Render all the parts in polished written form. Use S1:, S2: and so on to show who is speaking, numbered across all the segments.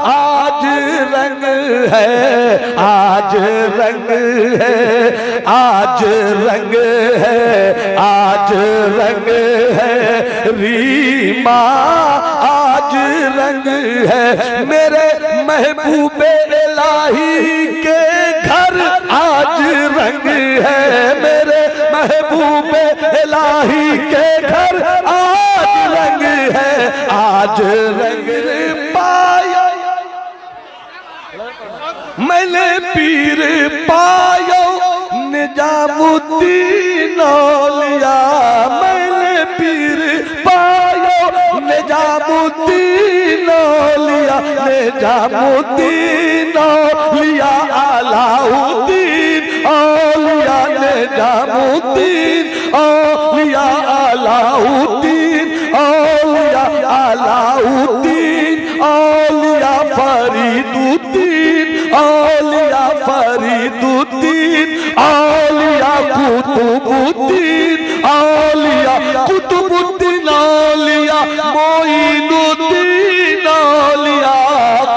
S1: आज रंग है, आज रंग है, आज रंग है, आज रंग है, रीमा आज रंग है। मेरे महबूबे इलाही के घर आज रंग है, मेरे महबूबे इलाही के घर आज रंग है, आज रंग पाया मैंने पीर पायो निजामुद्दीन औलिया, मैंने पीर पायो निजामुद्दीन औलिया, निजामुद्दीन औलिया, अलाउद्दीन औलिया, निजामुद्दीन औलिया, अलाउद्दीन औलिया, अलाउद्दीन औलिया, फरीदुद्दीन औलिया, फरीदुद्दीन औलिया, कुतुबुद्दीन औलिया, कुतुबुद्दीन औलिया, मोइनुद्दीन औलिया,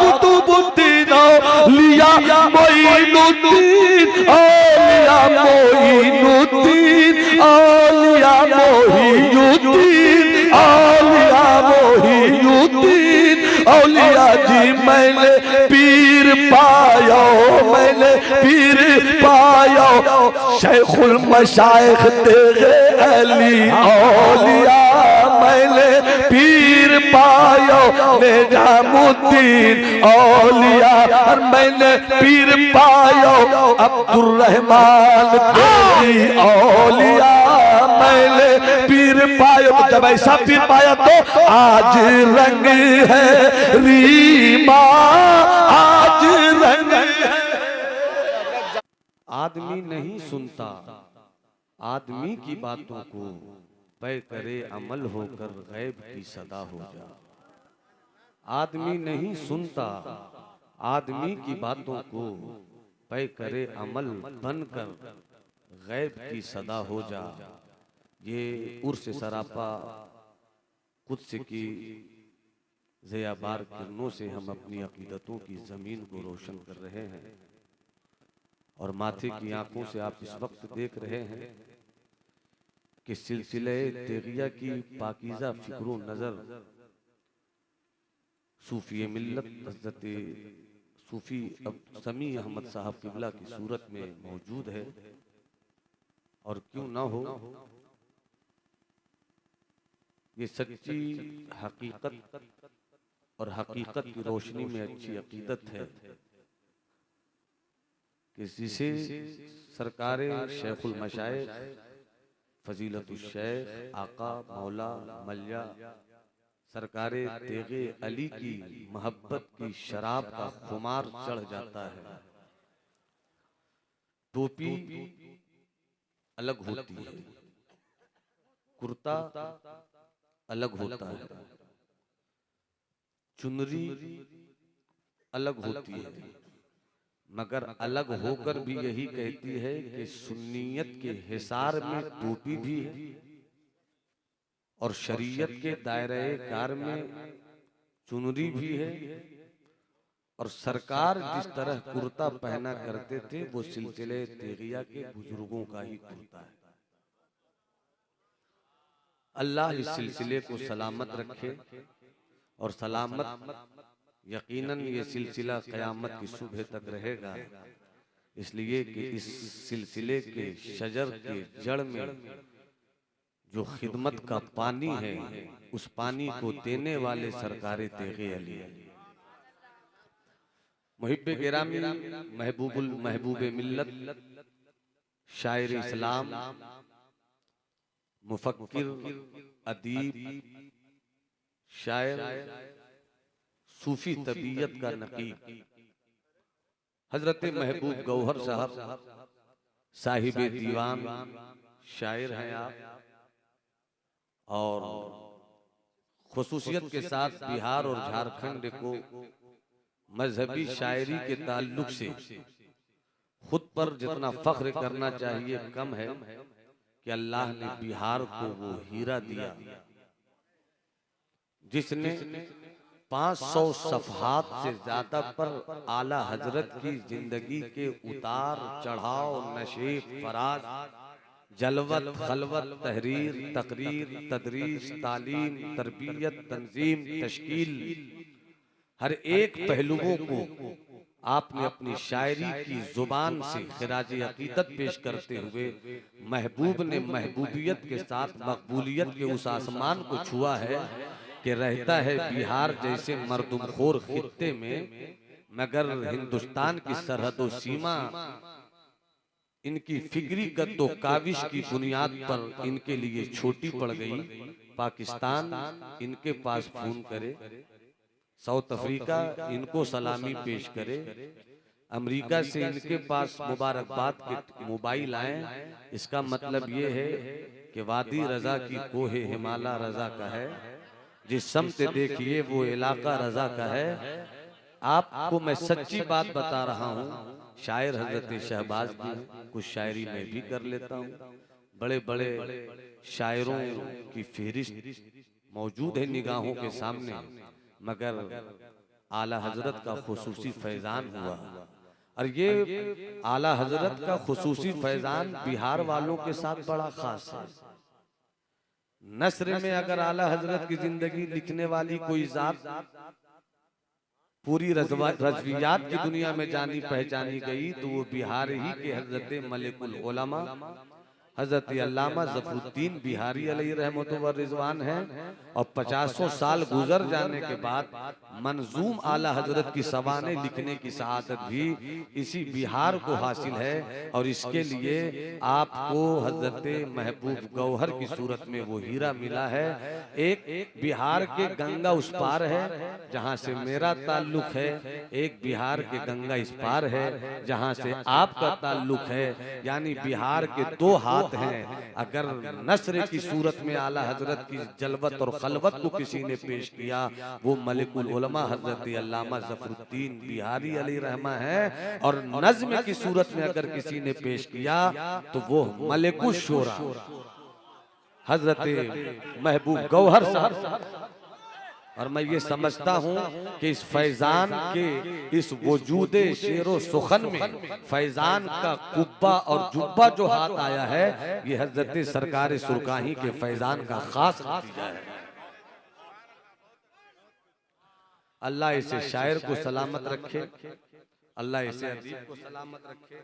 S1: कुतुबुद्दीन औलिया, मोइनुद्दीन औलिया, मोइनुद्दीन औलिया, मोहियुद्दीन औलिया, मोहियुद्दीन औलिया जी। मैंने पीर पायो, मैंने पीर पायो, शेखुल मशाइख तेरे अली औलिया, मैंने पीर पायो निजामुद्दीन औलिया, और मैंने पीर पायो अब्दुर्रहमान तेरी औलिया, मैंने पीर पायो। तो जब ऐसा पीर पाया तो आज रंग है, रीमा आज रंग है। आदमी नहीं सुनता आदमी की बातों को, पे करे अमल होकर गैब की सदा हो जा। आदमी नहीं सुनता आदमी की बातों को, पे करे अमल बनकर गैब की सदा हो जा। ये उर्स सरापा कुद्स की ज़ियाबार किरणों से हम अपनी अकीदतों की ज़मीन को रोशन कर रहे हैं, और माथे की आंखों से आप इस वक्त देख रहे हैं कि सिलसिले तेगिया की पाकीज़ा फिक्रों नज़र सूफी मिल्लत हज़रत सूफी समी अहमद साहब किबला की सूरत में मौजूद है। और क्यों ना हो, ये सच्ची हकीकत और हकीकत की रोशनी में अच्छी अकीदत है कि जिसे सरकारे शेखुल मशाइख फजीलतुल शेख आका मौला मल्या सरकारे तेगे अली की मोहब्बत की शराब का खुमार चढ़ जाता है। टोपी अलग होती है, कुर्ता अलग होता है, चुनरी अलग होती है, मगर अलग होकर भी यही कहती है कि सुन्नियत के हिसार में टोपी भी है और शरीयत के दायरे कार में चुनरी भी है। और सरकार जिस तरह कुर्ता पहना करते थे वो सिलसिले तेगिया के बुजुर्गों का ही कुर्ता है। अल्लाह इस सिलसिले को सलामत रखे, और सलामत यकीनन ये सिलसिला क़यामत की सुबह तक रहेगा, इसलिए कि इस सिलसिले के शजर के जड़ में जो खिदमत का पानी है, उस पानी को देने वाले सरकारे तेगे अली मुहिब्बे गिरामी महबूबे मिल्लत शायर इस्लाम मुफक्किर अदीब शायर सूफी तबीयत का नकीब हजरत महबूब गौहर साहब साहिबे दीवान शायर हैं आप, और खुसूसियत के साथ बिहार और झारखंड को मजहबी शायरी के ताल्लुक से खुद पर जितना फख्र करना चाहिए कम है कि अल्लाह ने बिहार को वो हीरा दिया जिसने 500 सफहात से ज्यादा पर आला हजरत की जिंदगी के उतार चढ़ाव, नशेब, फराज, जलवत, खलवत, तहरीर, तकरीर, तदरीस, तालीम, तरबियत, तंजीम, तश्कील, हर एक पहलुओं को आपने अपनी शायरी की जुबान से खिराज अकीदत पेश करते हुए महबूब ने महबूबियत के साथ मकबूलियत के उस आसमान को छुआ है कि रहता है बिहार जैसे मर्दुमखोर खित्ते में, मगर हिंदुस्तान की सरहदों सीमा इनकी फिक्री गद्दो काविश की बुनियाद पर इनके लिए छोटी पड़ गई। पाकिस्तान इनके पास फोन करे, साउथ अफ्रीका इनको सलामी पेश करे, अमेरिका से इनके पास मुबारकबाद के मोबाइल आए। इसका मतलब ये है कि वादी रजा की कोहे हिमाला रजा का है, जिस समत देखिए वो इलाका रजा का है। आपको मैं सच्ची बात बता रहा हूँ, शायर हजरत शहबाज भी हैं, कुछ शायरी मैं भी कर लेता हूँ। बड़े बड़े शायरों की फहरिस्त मौजूद है निगाहों के सामने, मगर आला हजरत का खुसूसी फैजान हुआ। और ये आला हजरत का खुसूसी फैजान बिहार वालों के साथ बड़ा खास है। नस्र में अगर आला हजरत की जिंदगी लिखने वाली कोई जात पूरी रजवियात की दुनिया में जानी पहचानी गई तो वो बिहार ही के हजरत मलिकुल उलमा हजरत अल्लामा ज़फरुद्दीन बिहारी अलैहि रहमत व रिजवान हैं। और 50 साल गुजर जाने के बाद मंजूम आला हजरत की सवाने लिखने की सआदत भी इसी बिहार को हासिल है। और इसके लिए आपको हजरत महबूब गौहर की सूरत में वो हीरा मिला है। एक बिहार के गंगा उस पार है जहाँ से मेरा ताल्लुक है, एक बिहार के गंगा इस पार है जहाँ से आपका ताल्लुक है। यानी बिहार के दो हाथ हैं। अगर नस्र की सूरत में आला हजरत की जलवत और खलवत को किसी ने पेश किया, वो मलिकुल उलमा हजरत अल्लामा ज़फरुद्दीन बिहारी अलैहि रहमा है। और नज़्म की सूरत में अगर किसी ने पेश किया तो वो मलिकुल शोरा हजरत महबूब गौहर साहब। और मैं ये समझता हूँ कि इस फैजान के इस वजूदे शेरो सुखन में फैजान का कुब्बा और जुब्बा जो हाथ आया है, ये हजरत सरकार सुरकाही के फैजान का खास नतीजा है। अल्लाह इसे शायर को सलामत रखे, अल्लाह इसे अदीब को सलामत रखे,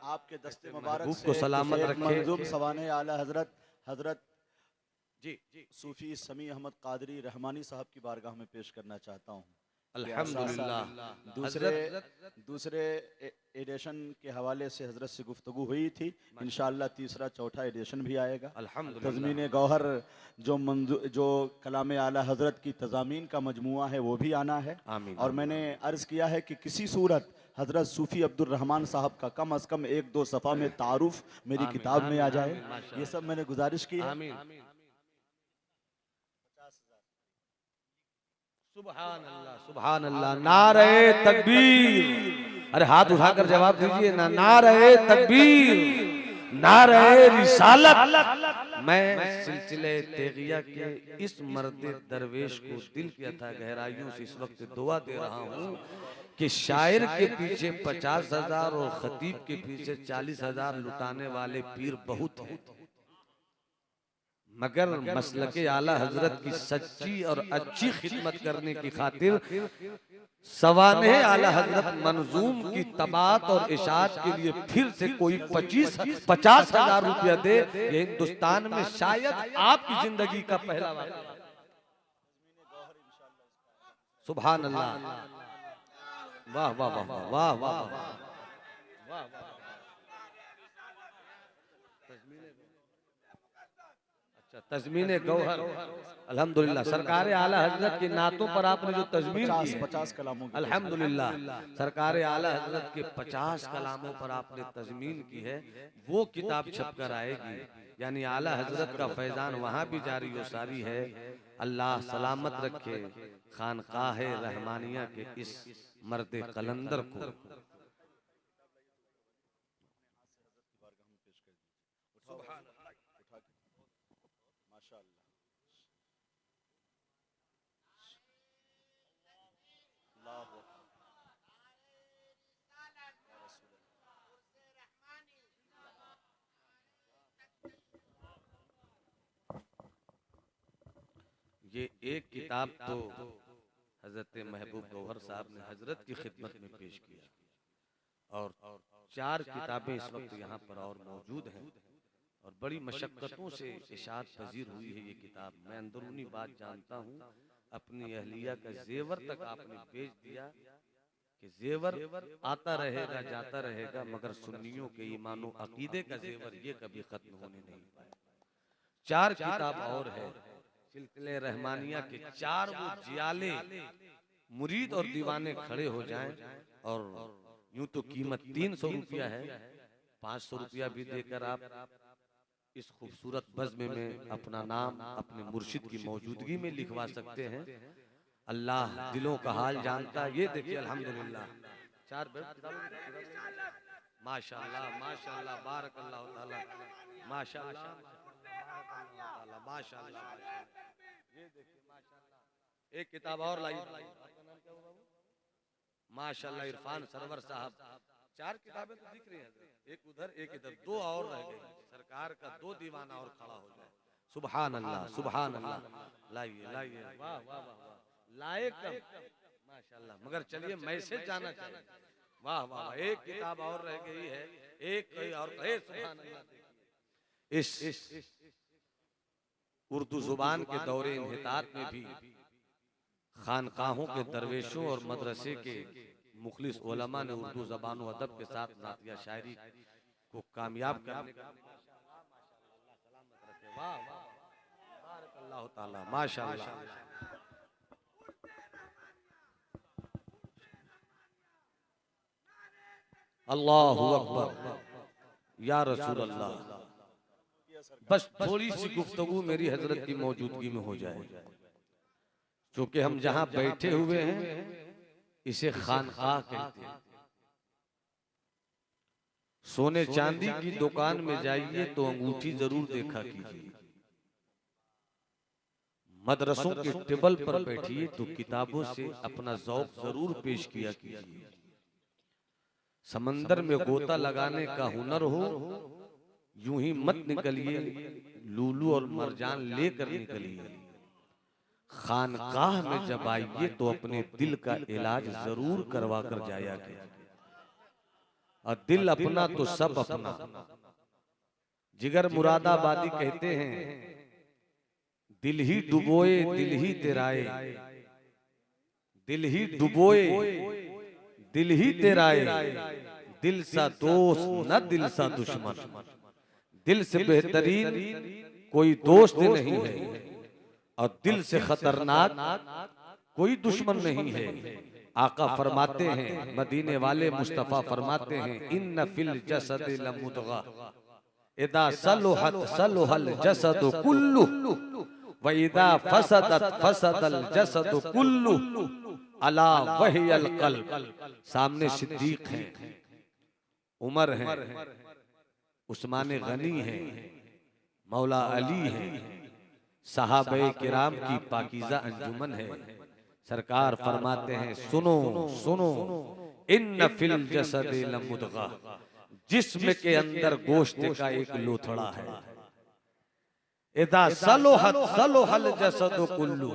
S2: आपके दस्ते मुबारक
S1: को सलामत रखे।
S2: मंजूम सवाने आला हजरत हजरत सूफी समी अहमद कादरी रहमानी साहब की बारगाह में पेश करना चाहता हूँ।
S1: अल्हम्दुलिल्लाह।
S2: दूसरे एडिशन के हवाले से हजरत से गुफ्तगू हुई थी, इंशाअल्लाह तीसरा चौथा एडिशन भी आएगा। तज़मीन गौहर जो कलाम आला हजरत की तज़ामीन का मजमुआ है वो भी आना है। और मैंने अर्ज़ किया है कि किसी सूरत हजरत सूफी अब्दुल रहमान साहब का कम अज़ कम 1-2 सफ़ा में तारुफ मेरी किताब में आ जाए, ये सब मैंने गुजारिश की है।
S1: सुभान अल्लाह, सुभान अल्लाह, नारे तकबीर। अरे हाथ उठाकर जवाब दीजिए ना, नारे तकबीर, नारे रिसालत। मैं सिलसिले तेगिया के इस मर्द दरवेश को दिल की अथा गहराइयों से इस वक्त दुआ दे रहा हूँ कि शायर के पीछे 50,000 और खतीब के पीछे 40,000 लुटाने वाले पीर बहुत हैं, मगर मसलके आला हजरत की सच्ची और अच्छी खिदमत करने की खातिर सवाने आला हजरत मंजूम की तबात और इशात के लिए फिर से कोई 50,000 रुपया दे, ये हिंदुस्तान में शायद आपकी जिंदगी का पहला वाक़या। सुभान अल्लाह, वाह वाह वाह वाह वाह वाह। तज़मीने गौहर, अल्हम्दुलिल्लाह। सरकार आला हजरत की नातों पर आपने जो तज़मीन की,
S2: 50 कलामों की,
S1: अल्हम्दुलिल्लाह, सरकार आला हजरत के 50 कलामों पर आपने तज़मीन की है, वो किताब छप कर आएगी। यानी आला हजरत का फैजान वहाँ भी जारी व सारी है। अल्लाह सलामत रखे खानकाह रहमानिया के इस मर्द कलंदर को। ये एक किताब तो हजरत महबूब गौहर साहब ने हजरत की खिदमत में पेश किया और 4 किताबें इस वक्त यहाँ पर और मौजूद हैं और बड़ी मशक्कतों से इशात पजीर हुई है ये किताब। मैं अंदरूनी बात जानता हूँ, अपनी अहलिया का जेवर तक आपने बेच दिया कि जेवर आता रहेगा जाता रहेगा, मगर सुन्नियों के ईमानो अकीदे का जेवर ये कभी खत्म होने नहीं पाए। 4 किताब और है सिलसिले रहमानिया के, 4 वो जियाले मुरीद और दीवाने खड़े हो जाएं और यूं तो कीमत 300 रुपया है, 500 रुपया भी देकर आप इस खूबसूरत बज़्म में अपना नाम अपने मुर्शिद की मौजूदगी में लिखवा सकते हैं। अल्लाह दिलों का हाल जानता। ये देखिए अल्हम्दुलिल्लाह 4 माशाअल्लाह माशाअल्लाह बारकल्लाहु ताला माशाअल्लाह माशाअल्लाह। ये देखिए माशाअल्लाह एक किताब और लाई माशाअल्लाह इरफान सरवर साहब। 4 किताबें तो दिख रही हैं, एक उधर एक इधर, 2 और रह गई। सरकार का 2 दीवाना और खड़ा हो जाए। सुभान अल्लाह सुभान अल्लाह। लाइए लाइए वाह वाह वाह लाए कम माशाअल्लाह। मगर चलिए मैसेज जाना चाहिए। वाह वाह एक किताब और रह गई है, एक और सुभान अल्लाह। इस उर्दू जुबान के दौरे इन्हितात में भी खानकाहों के दरवेशों और मदरसे के मुखलिस उलमा ने उर्दू ज़बान व अदब के साथ नातिया शायरी को कामयाब करने का माशाअल्लाह। अल्लाहु अकबर या रसूल अल्लाह। बस थोड़ी सी गुफ्तगू मेरी हजरत की मौजूदगी में हो जाए, क्योंकि हम जहां बैठे हुए हैं इसे खानकाह कहते हैं। सोने चांदी की दुकान में जाइए तो अंगूठी जरूर देखा कीजिए, मदरसों के टेबल पर बैठिए तो किताबों से अपना ज़ौक़ जरूर पेश किया कीजिए। समंदर में गोता लगाने का हुनर हो, यूं ही मत निकलिए, लूलू और मरजान लेकर निकलिए। खानकाह में जब आइए तो अपने दिल का इलाज जरूर करवा कर जाया कीजिए। और दिल अपना तो सब अपना। जिगर मुरादाबादी कहते हैं, दिल ही डुबोए दिल ही तेराए, दिल ही डुबोए दिल ही तेराए, दिल सा दोस्त न दिल सा दुश्मन। दिल से बेहतरीन कोई दोस्त नहीं है और दिल से खतरनाक कोई दुश्मन नहीं है। आका फरमाते हैं, मदीने वाले मुस्तफा फरमाते हैं, इन्न फिल जसद लमुदगा इदा सलुहत सलुहल जसद कुल्लु व इदा फसदत फसदल जसद कुल्लु अला वहियल कल्ब। सामने सिद्दीक हैं, उमर हैं, उस्मान गनी हैं, मौला अली हैं, सहाबे किराम की पाकीज़ा अंजुमन है। सरकार फरमाते हैं, सुनो सुनो इन्न फिल जसद लमुदगा, जिस्म के अंदर गोश्त का एक लोथड़ा है। इदा सलोहत सलोहल जसद कुल्लु,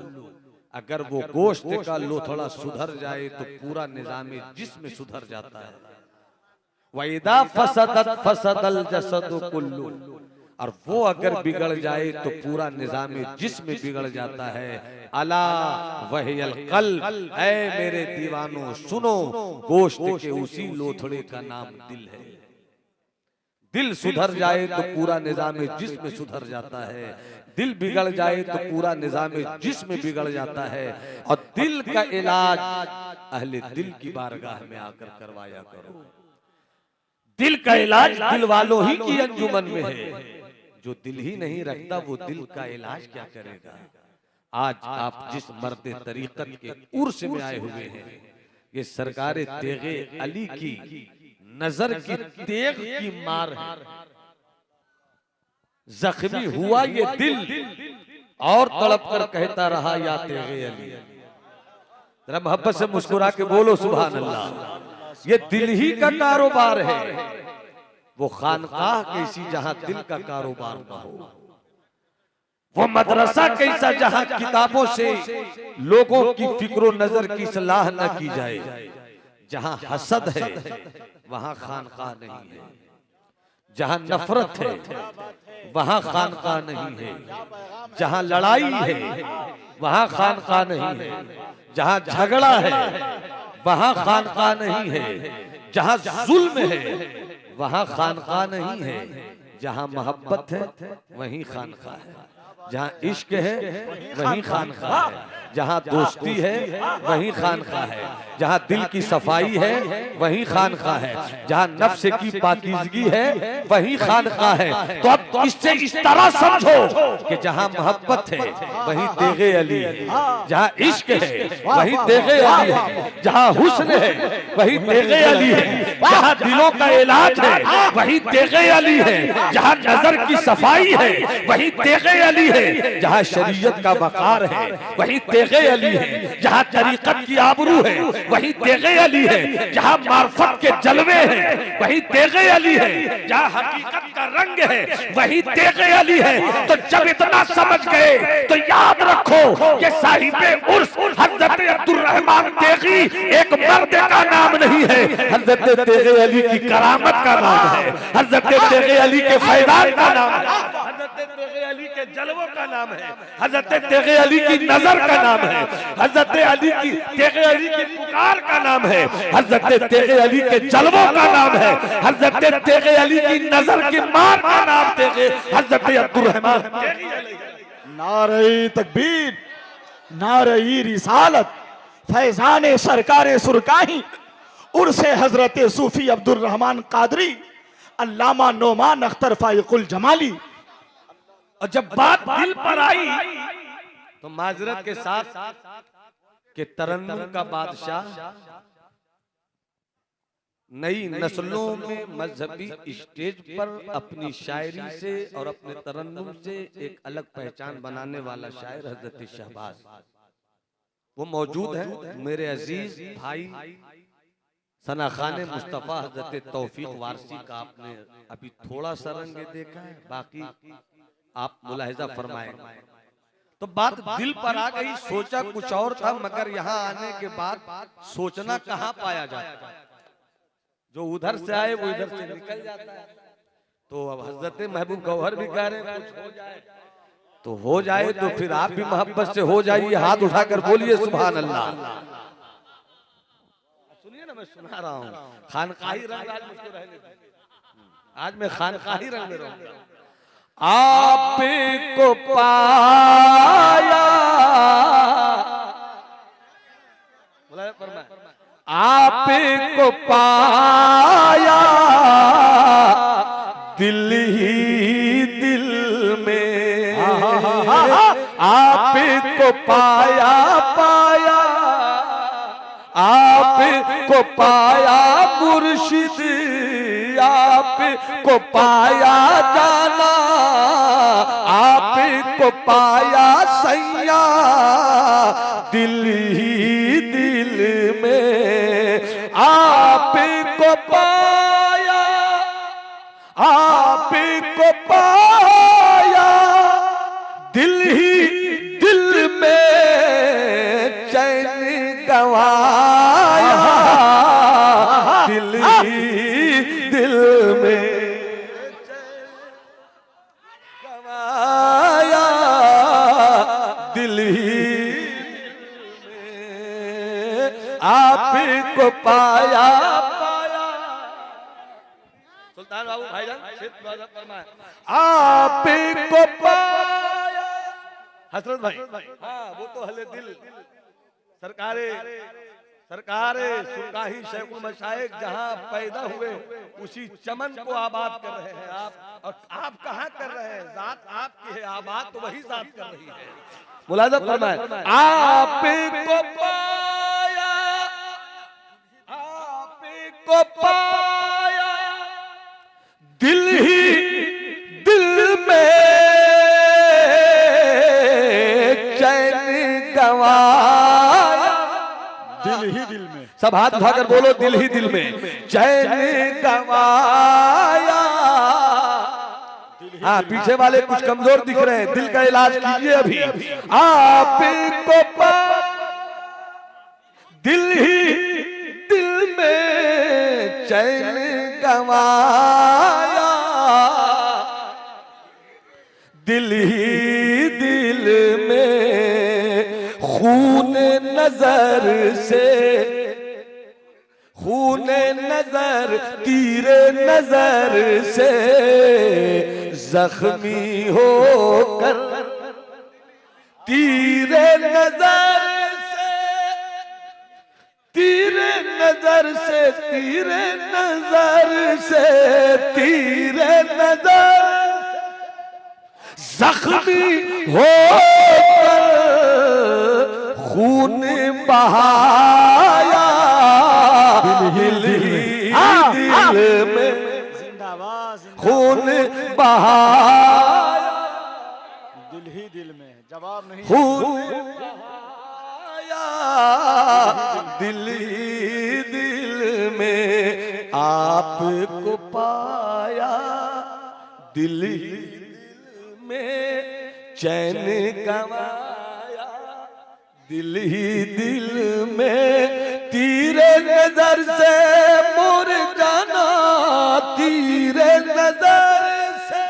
S1: अगर वो गोश्त का लोथड़ा सुधर जाए तो पूरा निजाम जिस्म सुधर जाता है। वइदा फसदत फसदल जसद कुल्लु, और वो अगर बिगड़ जाए तो पूरा निजाम जिस्म बिगड़ जाता है। अला वहियल कल्ब, ऐ मेरे दीवानों सुनो, गोश्त के उसी लोथड़े का नाम दिल है। दिल सुधर जाए तो पूरा निजाम जिस्म सुधर जाता है, दिल बिगड़ जाए तो पूरा निजाम जिस्म बिगड़ जाता है। और दिल का इलाज अहले दिल की बारगाह में आकर करवाया करो। दिल का इलाज दिल वालों ही की अंजुमन में है। जो दिल ही नहीं रखता वो दिल का इलाज क्या करेगा। आज आप जिस मर्द तरीकत के उर्स में आए हुए हैं, ये सरकारे तेगे अली की नजर की तेग की मार है। जख्मी हुआ ये दिल और तड़प कर कहता रहा या तेगे अली। जरा मोहब्बत से मुस्कुरा के बोलो सुभान अल्लाह। ये दिल ही का कारोबार है, वो खानकाह कैसी जहां दिल का कारोबार न हो। वो मदरसा कैसा जहां किताबों से लोगों की फिक्रो नजर की सलाह न की जाए। जहां हसद है वहां खानकाह नहीं है, जहां नफरत है वहां खानकाह नहीं है, जहां लड़ाई है वहां खानकाह नहीं है, जहां झगड़ा है वहां खानकाह नहीं है, जहां जुल्म है वहां खानकाह नहीं है, जहां मोहब्बत है वहीं खानकाह है, जहां इश्क है वहीं खानकाह है, जहां दोस्ती है वहीं खानकाह है, जहां दिल की सफाई है वहीं खानकाह है, जहां नफ्स की पाकीज़गी है वहीं खानकाह है। तो अब इससे इस तरह समझो कि जहां मोहब्बत है वहीं तेगे अली है, जहां इश्क है वहीं तेगे अली है, जहां हुस्न है वहीं तेगे अली है, जहां दिलों का इलाज है वहीं तेगे अली है, जहां नजर की सफाई है वहीं तेगे अली है, जहां शरीयत का वकार है वहीं तेगे अली है, जहां तरीकत की आबरू है वहीं तेगे अली है, जहां मार्फत के जलवे हैं वहीं तेगे अली है, जहां हकीकत का रंग है वहीं तेगे अली है। तो जब इतना समझ गए तो याद रखो कि साहिबे उर्स हजरत अब्दुर्रहमान तेगी एक मर्द का नाम नहीं है, हजरत तेगे अली की करामत का नाम है, हजरत तेगे अली के फैजान का नाम है, हजरत तेगे अली के जलवों का नाम है, हजरत तेगे अली की नजर का नाम है, हजरत अली की तेगे अली की पुकार का नाम है, हजरत तेगे अली के जलवों का नाम है, हजरत तेगे अली की नजर की मार का नाम तेगे हजरत अब्दुर्रहमान तेगी अली।
S2: नारे तकबीर, नारे रिसालत, फैजान सरकार सुरकाही, उर्से हजरत सूफी अब्दुर्रहमान कादरी, अल्लामा नोमान अख्तर फाइकुल जमाली।
S1: और जब बात दिल पर आई तो माजरत के साथ के तरन्नुम का बादशाह नई नस्लों में मजहबी स्टेज पर अपनी शायरी से और अपने तरन्नुम से एक अलग पहचान बनाने वाला शायर हजरत शहबाज वो मौजूद है। मेरे अजीज भाई सनाखाने मुस्तफ़ा हजरत तौफीक वारसी का आपने अभी थोड़ा सा रंग देखा है, बाकी आप मुलाहिजा फरमाएं। तो बात दिल पर आ गई, सोचा कुछ और था मगर यहाँ आने के बाद सोचना कहाँ पाया जाता है, जो उधर से आए वो इधर से निकल जाता है। तो अब हजरत महबूब गौहर भी कह रहे हैं कुछ हो जाए तो हो जाए, तो फिर आप भी मोहब्बत से हो जाइए, हाथ उठाकर बोलिए सुभान अल्लाह। सुनिए ना, मैं सुना रहा हूँ खानकाही रंग आज मुझको रहने दीजिए, आज मैं खानकाही रंग में रहूंगा। आपको पाया आपको पाया दिल ही दिल में, आपको पाया पाया आपको पाया मुर्शिद, आपको पाया जाना, आपको पाया सैया दिल ही दिल में, आपको पाया आपको पाया दिल ही दिल में, चैन गवाया दिल ही दिल में, गवाया दिल ही में, आपको पाया पाया। सुल्तान बाबू भाईजान आपको पाया, हसरत भाई हाँ वो तो हले दिल सरकारे सुरकाही शेखुल मशाइख जहाँ पैदा हुए उसी चमन को आबाद कर रहे हैं आप, और आप कहाँ कर रहे हैं, जात आपकी है, आबाद तो वही जात कर रही है। मुलाज़ा फरमाए आपको पाया आपको पाया दिल ही दिल में, चैन गवाया
S2: दिल ही दिल में,
S1: सब हाथ उठाकर बोलो दिल ही दिल में, चैन गवाया
S2: दिल
S1: हाँ पीछे वाले कुछ कमजोर दिख रहे हैं, दिल का इलाज कीजिए अभी। आपको दिल ही दिल में चैन गवाया, दिल ही दिल में खून नजर से, खून नजर तीरे नजर से जख्मी होकर, तीरे नजर से, तीरे नजर से, तीरे नजर से, तीरे नजर जख्मी होकर खून बहाया, दिल ही दिल में खून बहाया,
S2: दिल ही दिल में जवाब नहीं,
S1: खून बहाया दिल ही दिल में, आपको पाया दिल ही में चैन गवाया, दिल ही दिल में तीरे नजर से मोर जाना, तीरे नजर से,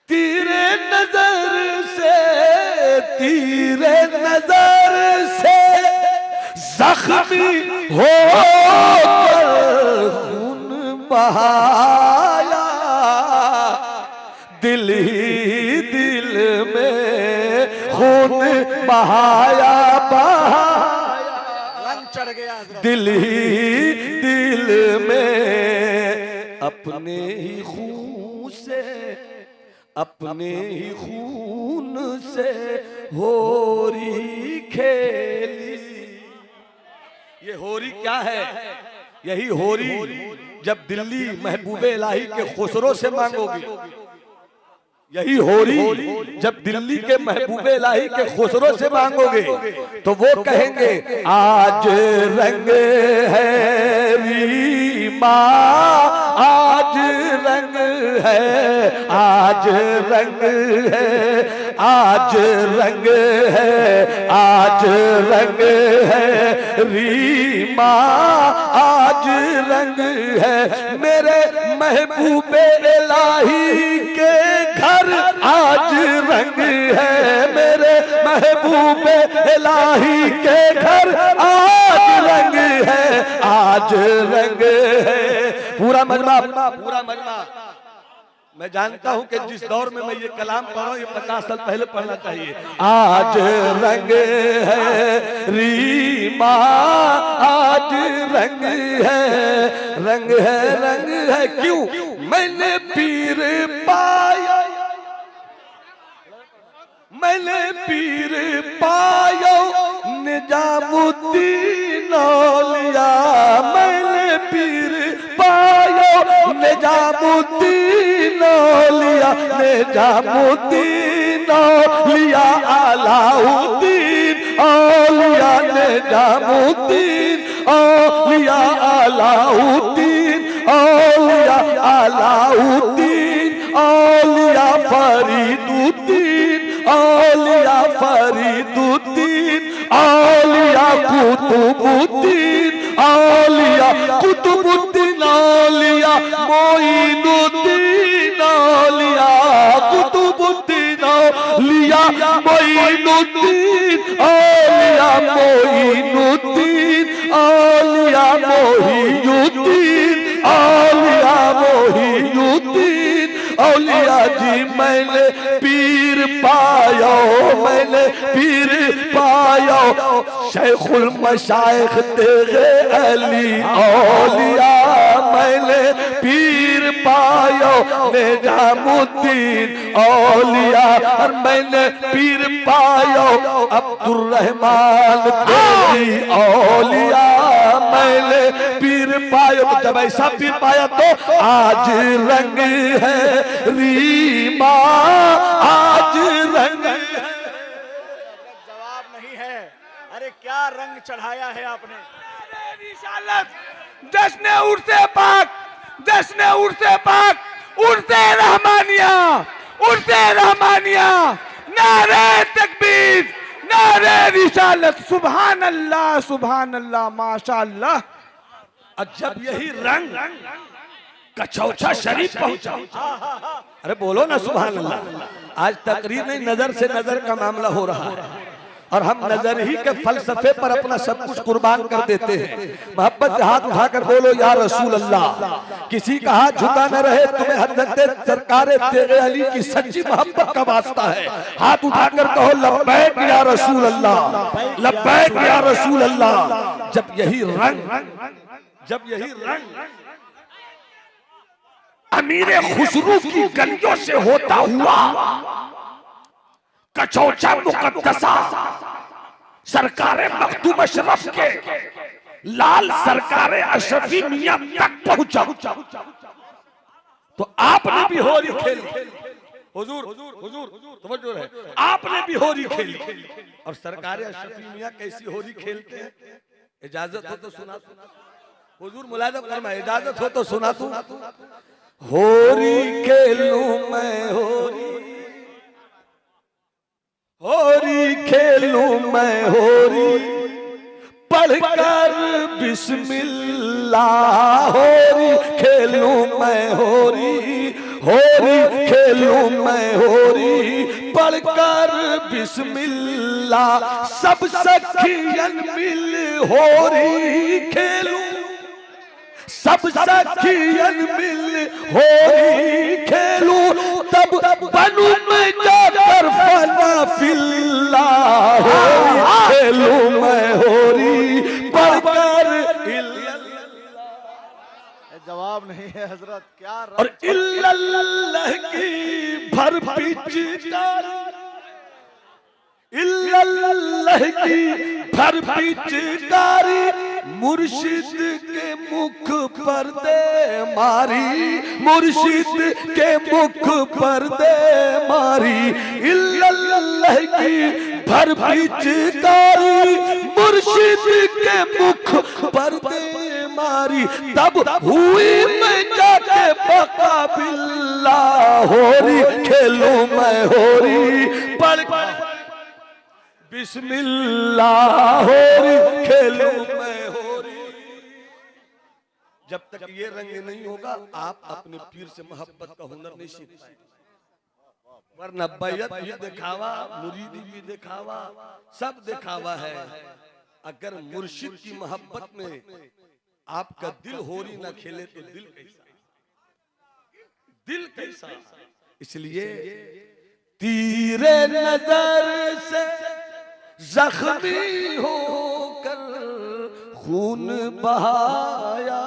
S1: तीरे नजर से, तीरे नजर से जख्मी होकर खून बहाया, दिल ही दिल में खून बहाया, बहाया
S2: रंग चढ़ गया,
S1: दिल ही दिल में अपने ही खून से, अपने ही खून से होरी खेली। ये होरी क्या है? यही होरी जब दिल्ली महबूबे इलाही के खुसरो से मांगोगी, यही होरी जब दिल्ली के महबूबे इलाही के खुसरो से मांगोगे तो वो कहेंगे आज रंग है रीमा, आज रंग है, आज रंग है, आज रंग है, आज रंग है रीमा, आज रंग है मेरे महबूबे इलाही के घर, आज रंग है मेरे महबूबे इलाही के घर, आज रंग है, आज रंग है। पूरा मजमा, पूरा मजमा। मैं जानता हूं कि जिस दौर में मैं ये कलाम पढ़ रहा हूं, ये 50 साल पहले पढ़ना चाहिए। आज रंग है रीमा, आज रंग है, रंग है, रंग है। क्यों? मैंने पीर पाया, मैंने पीर पाया निजामुद्दीन औलिया, मैंने पीर पाया निजामुद्दीन औलिया, निजामुद्दीन औलिया, अलाउद्दीन औलिया, निजामुद्दीन औलिया, अलाउद्दीन औलिया, अलाउद्दीन औलिया, फरीदुद्दीन औलिया, फरीदुद्दीन औलिया, कुतुबुद्दीन औलिया, कुतुबुद्दीन औलिया, मोइनुद्दीन औलिया, कुतुबुद्दीन औलिया, मोइनुद्दीन औलिया, मोइनुद्दीन औलिया, मोहियुद्दीन औलिया, मोहियुद्दीन औलिया जी। मैंने पीर पाया, मैंने पीर पाया, शेखुल मशाइख तेरे अली औलिया, मैंने पीर पाया निजामुद्दीन औलिया, और मैंने पीर पाया अब्दुर्रहमान तेरी औलिया, मैंने पीर पाया। तो जब ऐसा पीर पाया तो आज रंग है रीमा, आज रंग है।
S2: जवाब नहीं है। अरे क्या रंग चढ़ाया है आपने।
S1: जश्न उर्से पाक, जश्न उर्से पाक उर्दे रहमानिया, उर्दे रहमानिया, नारे तकबीर, नारे रिसालत, सुभान अल्लाह माशाअल्लाह। और जब यही रंग कचौचा शरीफ पहुंचा, अरे बोलो ना सुभान अल्लाह। आज तकरीर नहीं, नजर से नजर का मामला हो रहा है और हम नजर ही के फलसफे पर अपना सब कुछ कुर्बान कर देते हैं। मोहब्बत से हाथ उठाकर बोलो या रसूल अल्लाह। किसी का हाथ झुका न रहे, तुम्हें हज़रत सरकारे तेरे अली की सच्ची मोहब्बत का वास्ता है। हाथ उठाकर कहो लब्बैक या रसूल अल्लाह, लब्बैक या रसूल अल्लाह। जब यही रंग अमीर खुसरू की गलियों से होता हुआ कचौचा मुकद्दसा सरकारे मखदूम अशरफ के लाल सरकारे अशरफी मियां तक पहुंचा, तो आपने भी होरी खेली। हुजूर तवज्जो है, आपने भी होरी खेली। और सरकारे अशरफी मियां कैसी होरी खेलते हैं? इजाजत हो तो सुना। हुजूर मुलाज़ा फरमाए, इजाजत हो तो सुना तू। होरी खेलूं मैं होरी खेलूं मैं होरी पढ़कर बिस्मिल्लाह। होरी खेलूं मैं होरी खेलूं मैं होरी पढ़कर बिस्मिल्लाह। सब सखियन मिल होरी खेलूं, सब सखियन मिल होरी खेलूं, तब बनूं मैं जाकर फना फिल्लाह। होरी खेलूं मैं होरी पढ़कर
S2: जवाब नहीं है हजरत, क्या
S1: और इल्लल्लाह की भर पिचकारी, इल्लल्लाह की भर पिचकारी मुर्शिद के मुख पर दे मारी, मुर्शिद के मुख पर दे मारी। इल्लल्लाह की भर पिचकारी मुर्शिद के मुख पर दे मारी, तब हुई मैं जाके बका बिल्लाह। होरी खेलूं मैं होरी पढ़ बिस्मिल्लाह। होरी खेलूं मैं होरी। जब तक ये रंग नहीं होगा आप अपने पीर से मोहब्बत का हुनर नहीं सीख पाएंगे। वरना बैयत भी दिखावा, मुरीदी भी दिखावा, सब दिखावा है। अगर मुर्शिद की मोहब्बत में आपका दिल होरी ना खेले तो दिल कैसा? इसलिए तीरे नजर से जख्मी होकर खून बहाया,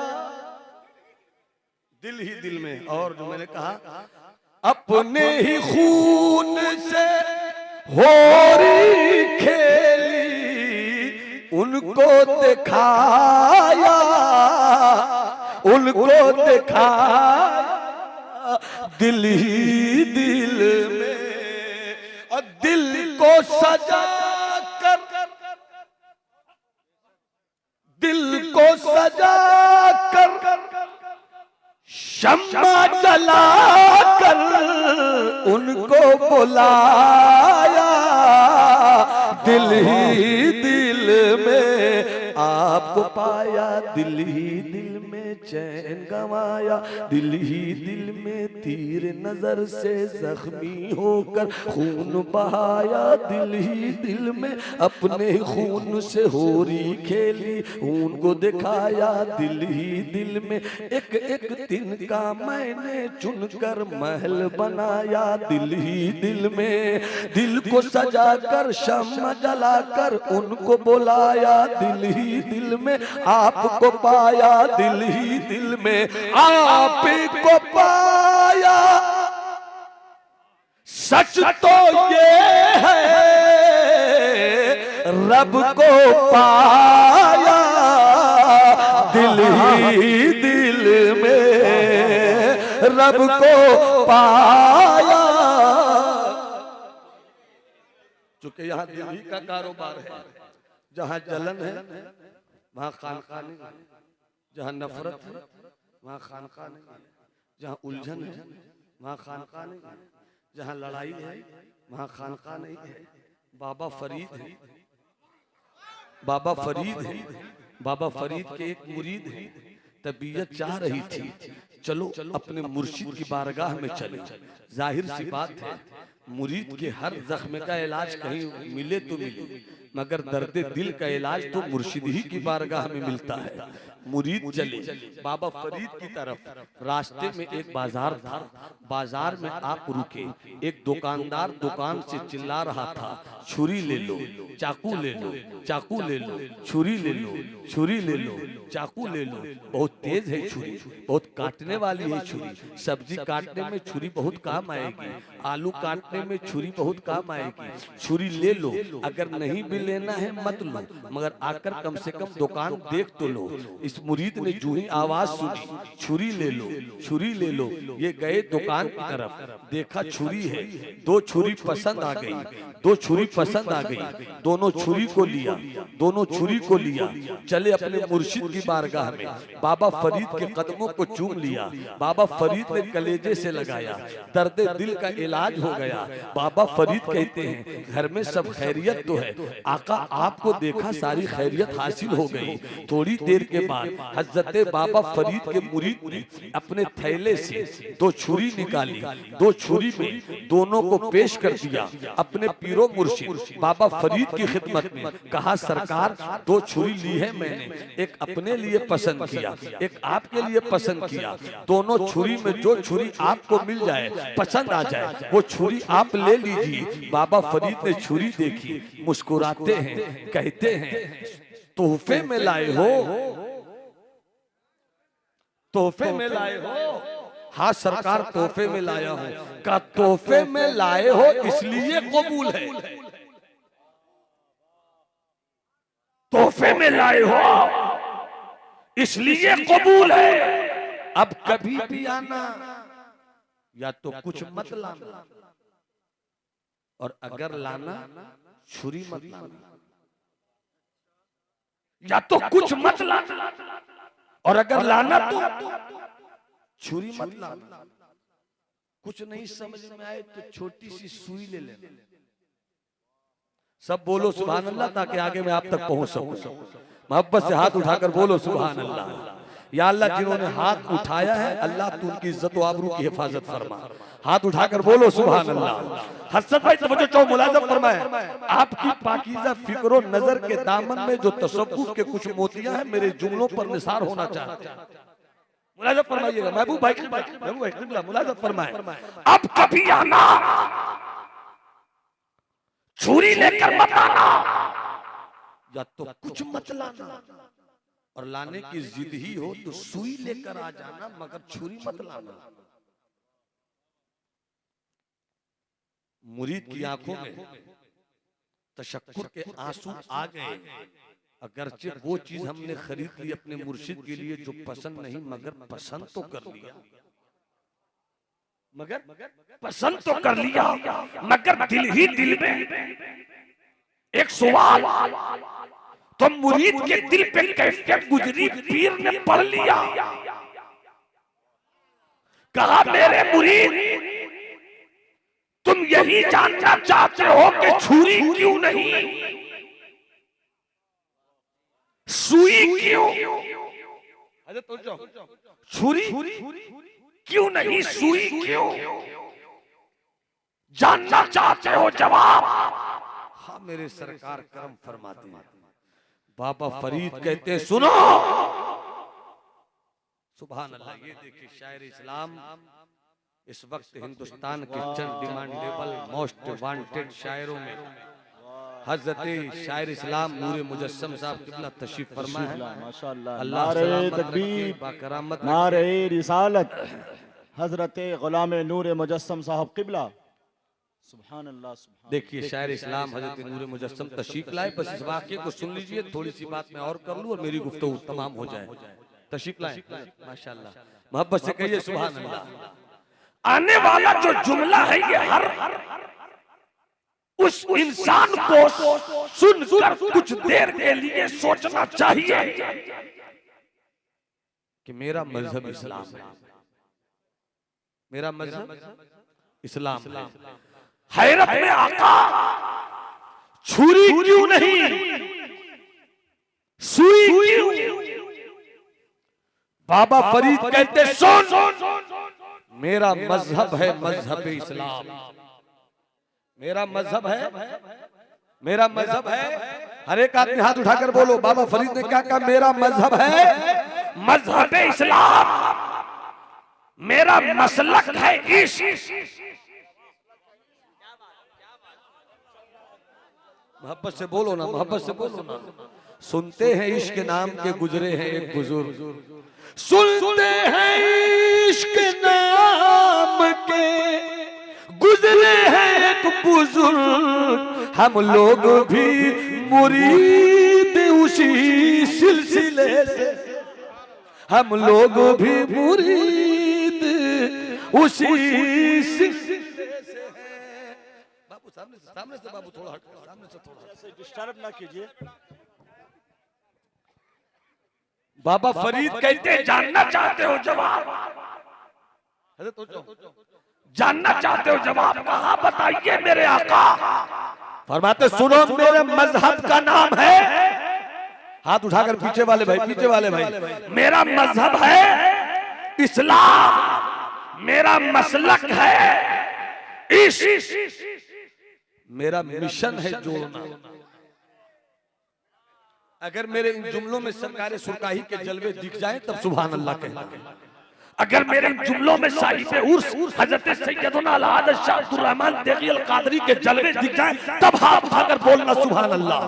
S1: दिल ही दिल में। और जो मैंने कहा अपने ही खून से होरी खेली, उनको दिखाया, उनको दिखाया दिल ही दिल में। और दिल को सजा कर, दिल को सजा कर शम्मा जला कर उनको बुलाया, दिल ही दिल में आपको पाया, दिल ही दिल में चैन गंवाया, दिल ही दिल में तीर नजर से जख्मी होकर खून बहाया, दिल ही दिल में अपने खून से होरी खेली, उनको दिखाया, दिल ही दिल में एक एक दिन का मैंने चुनकर महल बनाया, दिल ही दिल में दिल को सजा कर शम्मा जलाकर उनको बुलाया, दिल ही दिल में आपको पाया, दिल ही दिल में आप को पाया। सच तो ये है रब को पाया, दिल ही दिल में रब को पाया। चूंकि यहाँ दिल ही का कारोबार है, जहाँ जलन है वहाँ खानखा नहीं, जहाँ नफरत है वहाँ खानखा नहीं, जहाँ उलझन है वहाँ खानका नहीं है, जहाँ लड़ाई है वहाँ खानका नहीं है। बाबा फरीद है, बाबा फरीद है, बाबा फरीद के एक मुरीद है। तबीयत चाह रही थी चलो अपने मुर्शिद की बारगाह में चले। जाहिर सी बात है मुरीद के हर जख्म का इलाज कहीं मिले तो मिले, मगर दर्द दिल का इलाज तो मुर्शिद ही की बारगाह में मिलता है। मुरीद चले बाबा फरीद की तरफ। रास्ते में एक बाजार था, बाजार में आप रुके। एक दुकानदार दुकान से चिल्ला रहा था, छुरी ले लो, चाकू ले लो, चाकू ले लो, छुरी ले लो, छुरी ले लो, चाकू ले लो। बहुत तेज है छुरी, बहुत काटने वाली है छुरी। सब्जी काटने में छुरी बहुत काम आएगी, आलू काटने में छुरी बहुत काम आएगी। छुरी ले लो, अगर नहीं भी लेना है मत लो, मगर आकर कम से कम दुकान देख तो लो। इस मुरीद ने जो ही आवाज सुनी, छुरी ले लो, छुरी ले लो, ये गए दुकान की तरफ। देखा छुरी है, दो छुरी पसंद आ गई, दो छुरी पसंद आ गई। दोनों छुरी को लिया, दोनों छुरी को लिया, चले अपने मुर्शिद की बारगाह में। बाबा फरीद के कदमों को चूम लिया। बाबा फरीद ने कलेजे से लगाया, दर्द दिल का इलाज हो गया। बाबा फरीद कहते हैं घर में सब खैरियत तो है, आका आपको देखा सारी खैरियत हासिल हो गई। थोड़ी देर के बाद हजरत बाबा फरीद के मुरीद ने अपने थैले से दो छुरी निकाली, दो छुरी में दोनों को पेश कर दिया अपने पीरो मुर्शिद बाबा फरीद की खिदमत में। कहा सरकार दो छुरी ली है मैंने, एक अपने लिए पसंद किया, एक आपके लिए पसंद किया। दोनों छुरी में जो छुरी आपको मिल जाए, पसंद आ जाए, वो छुरी आप ले लीजिए। बाबा फरीद ने छुरी देखी, मुस्कुराते हैं, कहते हैं तोहफे में लाए हो, तोहफे में लाए हो। हाँ सरकार तोहफे में लाया हूं। का तोहफे में लाए हो इसलिए कबूल है, तोहफे में लाए हो इसलिए कबूल है। अब कभी भी आना या तो कुछ मत लाना, और अगर लाना छुरी मत लाना। या तो कुछ मत लाना, और अगर लाना तो छुरी मत लाना। कुछ नहीं समझ में आए तो छोटी सी सुई ले लेना। सब बोलो सुभान अल्लाह, ताकि आगे मैं आप तक पहुंच सकूं। मोहब्बत से हाथ उठाकर बोलो सुभान अल्लाह। या अल्लाह जिन्होंने हाथ उठाया है अल्लाह तू उनकी इज्जत व आबरू की हिफाजत फरमा। हाथ उठाकर बोलो सुभान अल्लाह। हसन भाई तवज्जो चाहो, मुलाज़म फरमाए। आपकी पाकीज़ा फिक्र नजर के दामन में जो तसव्वुफ के कुछ मोतियां हैं मेरे जुमलों पर निसार होना चाहते हैं। मुलाज़म फरमाइएगा। महबूब भाई महबूब भाई मुलाज़म फरमाए। अब कभी आना छुरी लेकर मत आना, या तो कुछ मत लाना, और लाने की जिद ही हो तो सुई लेकर आ जाना, मगर छुरी मत लाना। मुरीद की आंखों में तशक्कुर के आंसू आ गए। अगरचे वो चीज हमने खरीद ली अपने मुर्शिद के लिए जो पसंद नहीं, मगर पसंद तो कर लिया, मगर पसंद तो कर लिया, मगर दिल ही दिल में एक सवाल। तो मुरीद के दिल पे कैफियत गुजरी, पीर ने पढ़ लिया। कहा मेरे मुरीद तुम यही जानना चाहते हो कि छुरी क्यों नहीं, सुई क्यों? छुरी क्यों नहीं, सुई क्यों? जानना चाहते हो जवाब? हाँ मेरे सरकार करम फरमाते हैं। बाबा फरीद कहते हैं सुनो सुभान अल्लाह। ये देखिए शायर इस्लाम इस वक्त हिंदुस्तान के चंद डिमांडेबल मोस्ट वांटेड शायरों में हजरत शायर इस्लाम नूरे मुजस्सम साहब किबला तशरीफ फरमा है। माशाअल्लाह।
S2: नारे तकबीर, नारे रिसालत, हजरत गुलाम नूरे मुजस्सम साहब किबला। सुभान अल्लाह।
S1: देखिए शायर इस्लाम हजरत नूरे मुजस्सम तशरीफ लाए। बस इस वाक्य को सुन लीजिए, थोड़ी सी बात मैं और कर लूं और मेरी गुफ्तगू तमाम हो जाए। तशरीफ लाए माशाअल्लाह। मोहब्बत से कहिए सुभान अल्लाह। आने वाला जो जुमला है ये हर उस इंसान को सुनकर कुछ देर के लिए सोचना चाहिए कि मेरा मजहब इस्लाम है। मेरा मजहब इस्लाम है।
S3: हैरत में आका छुरी क्यों नहीं, सुई क्यों?
S1: बाबा फरीद कहते सुन, मेरा मजहब है मजहब इस्लाम। मेरा मजहब है, मेरा मजहब है। हर एक आदमी हाथ उठाकर बोलो, बाबा फरीद ने क्या कहा? मेरा मजहब है
S3: मजहब इस्लाम, मेरा मसलक है इश्क।
S1: मोहब्बत से बोलो ना, मोहब्बत से बोलो ना। सुनते हैं इश्क के नाम के गुजरे हैं एक बुजुर्ग, सुनते हैं इश्क नाम के गुजरे हैं एक बुजुर्ग, हम लोग भी मुरीद उसी सिलसिले से, हम लोग भी मुरीद उसी सिलसिले से हैं। बाबू सामने से बाबू थोड़ा हट, सामने से थोड़ा
S2: डिस्टर्ब ना कीजिए।
S1: बाबा फरीद
S3: कहते जानना चाहते हो जवाब, जानना चाहते हो जवाब, कहा बताइए मेरे आका।
S1: फरमाते सुनो, मेरे मजहब का नाम है, हाथ उठाकर पीछे वाले भाई, पीछे वाले भाई,
S3: मेरा मजहब है इस्लाम, मेरा मसलक है इश्क,
S1: मेरा मिशन है जोड़ना। अगर मेरे इन जुमलों में सरकार सुरकाही के जलवे दिख जाएं तब सुभान अल्लाह कहना।
S3: अगर मेरे इन जुमलों में साहिब उर्स हजरत सैयदना अल-हाज शाह अब्दुर रहमान देगी अल-कादरी के जलवे दिख जाएं तब हाथ उठाकर बोलना सुभान अल्लाह।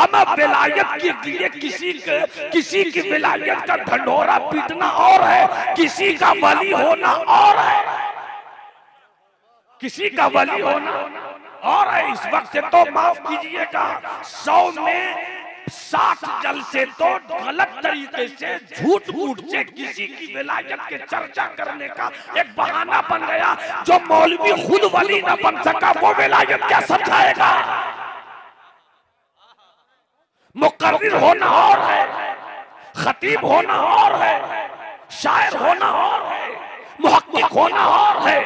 S3: अमा विलायत के लिए किसी की विलायत का ढंढोरा पीटना और है, किसी का वली होना और है, किसी का वली होना और है। इस वक्त तो माफ कीजिएगा 100 में 60 जलसे तो गलत तरीके से झूठ मूठ से किसी की विलायत के चर्चा करने का एक बहाना बन गया। जो मौलवी खुद वली न बन सका वो विलायत क्या समझाएगा? मुकर्रिर होना और है, खतीब होना और है, शायर होना और है, मुहक्किक होना और है,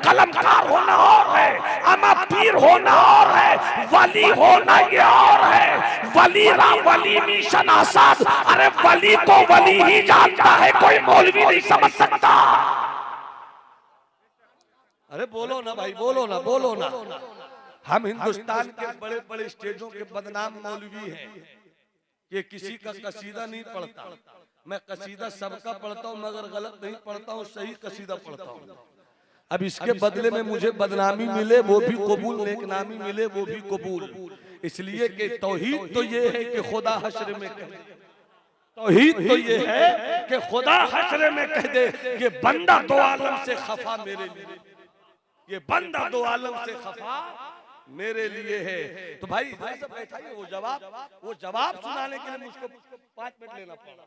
S3: कलमकार होना और है, अमा पीर होना और है, वली होना ये और है। वली राम वली मिशन आसाद, अरे वली को वली ही जानता है, कोई मौलवी नहीं समझ सकता।
S1: अरे बोलो ना भाई, बोलो ना, बोलो ना। हम हिंदुस्तान के बड़े बड़े स्टेजों के बदनाम मौलवी हैं कि किसी का कसीदा नहीं पढ़ता। मैं कसीदा सबका पढ़ता हूँ मगर गलत नहीं पढ़ता हूँ, सही कसीदा पढ़ता हूँ। अब इसके बदले में मुझे बदनामी मिले वो भी कबूल, नेकनामी मिले वो भी कबूल। इसलिए कि तौहीद तो ये है कि खुदा हश्र में कह दे, तौहीद तो ये है कि खुदा हश्र में कह दे कि बंदा दो आलम से खफा मेरे लिए, ये बंदा दो आलम से खफा मेरे लिए है। तो भाई सब बैठाइए, वो जवाब सुनाने के लिए मुझको 5 मिनट लेना पड़ा।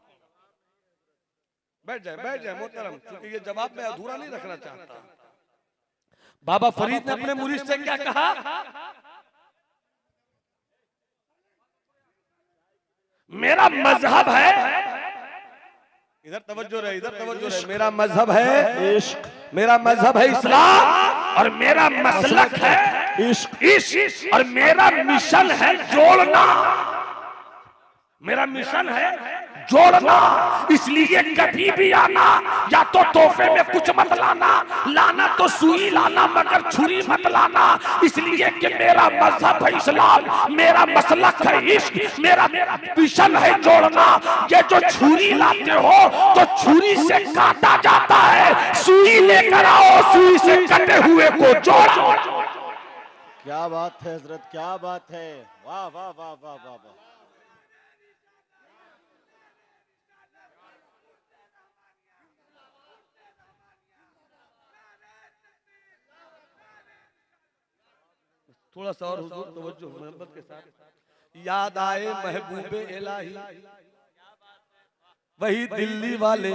S1: बैठ जाए मोहतरम, क्योंकि ये जवाब मैं अधूरा नहीं रखना चाहता। बाबा फरीद ने अपने मुरीद से क्या कहा?
S3: मेरा मजहब है,
S1: इधर तवज्जो रहे, इधर तवज्जो रहे। मेरा मजहब है इश्क, मेरा मजहब है इस्लाम,
S3: और मेरा मसलक है
S1: इश्क,
S3: और मेरा मिशन है जोड़ना। मेरा मिशन है जोड़ना। इसलिए कभी भी आना या तो तोहफे में कुछ मत लाना, लाना तो सुई लाना मगर छुरी मत लाना। इसलिए कि मेरा मजहब है इस्लाम, मेरा मसलक है इश्क, मेरा मिशन है जोड़ना। ये जो छुरी लाते हो तो छुरी से काटा जाता है, सुई लेकर आओ, सुई से कटे हुए को जोड़ो।
S2: क्या बात है हजरत, क्या बात है, वाह वाह वाह वाह वाह वाह।
S1: थोड़ा सा और हुजूर तवज्जो मोहब्बत के साथ। याद आए महबूबे इलाही वही दिल्ली वाले,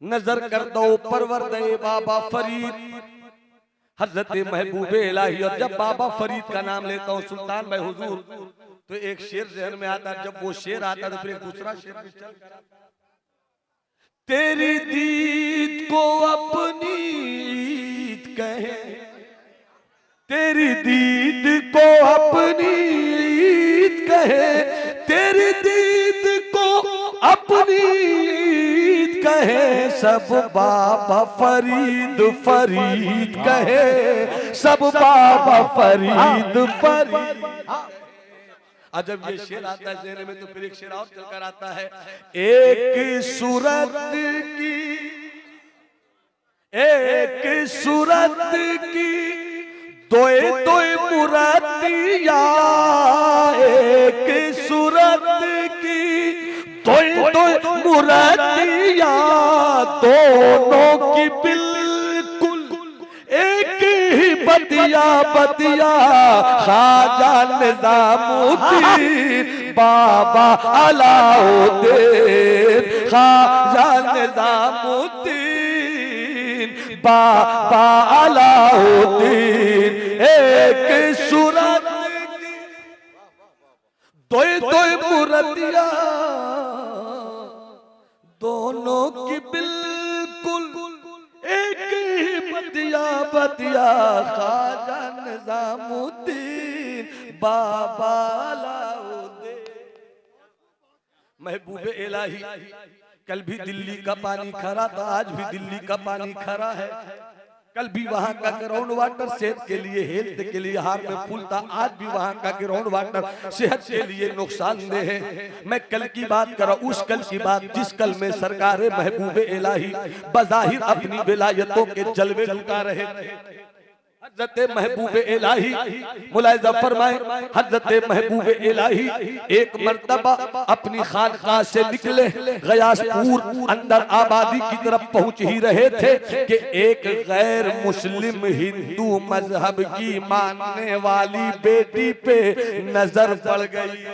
S1: नजर कर दो परवरदे बाबा फरीद हजरत महबूबे इलाही। और जब बाबा फरीद का नाम लेता हूँ सुल्तान भाई हुजूर, तो एक शेर जहन में आता है। जब वो शेर आता है तो फिर एक दूसरा शेर भी चल तेरी दीद को अपनी ईद कहे, तेरी दीद को अपनी ईद कहे, तेरी दीद को अपनी ईद कहे, सब बाबा फरीद फरीद कहे, सब बाबा फरीद फरीद। जब ये शेर आता है शेर में तो फिर एक शेर और चलकर आता है, एक सूरत की, एक सूरत की दोए दोए मुरातिया, एक सूरत की दोए दोए मुरातिया, दोनों की बिल्कुल एक ही बतिया बतिया, ख्वाजा निजामुद्दीन बाबा अलाउद्दीन, ख्वाजा निजामुद्दीन बाबा अलाउद्दीन, एक सूरत दोए दोए मुरतिया, दोनों की बिल्कुल एक ही बतिया बतिया, ख्वाजा निजामुद्दीन बाबा अलाउद्दीन। महबूबे इलाही, कल भी दिल्ली का पानी खरा था, आज भी दिल्ली का पानी खरा है। कल भी वहां का ग्राउंड वाटर सेहत के लिए, हेल्थ के लिए हार में फूल था, आज भी वहां का ग्राउंड वाटर सेहत के लिए नुकसानदेह है। मैं कल की बात कर रहा हूं, उस कल की बात जिस कल में सरकार महबूबे इलाही बज़ाहिर अपनी विलायतों के जलवे लुटा रहे थे। हज़रत महबूबे इलाही मुलाहिज़ा फरमाए, हज़रत महबूबे इलाही एक मर्तबा अपनी खानकाह से निकले, गयासपुर अंदर आबादी की तरफ पहुंच ही रहे थे कि एक गैर मुस्लिम हिंदू मजहब की मानने वाली बेटी पे नजर पड़ गई।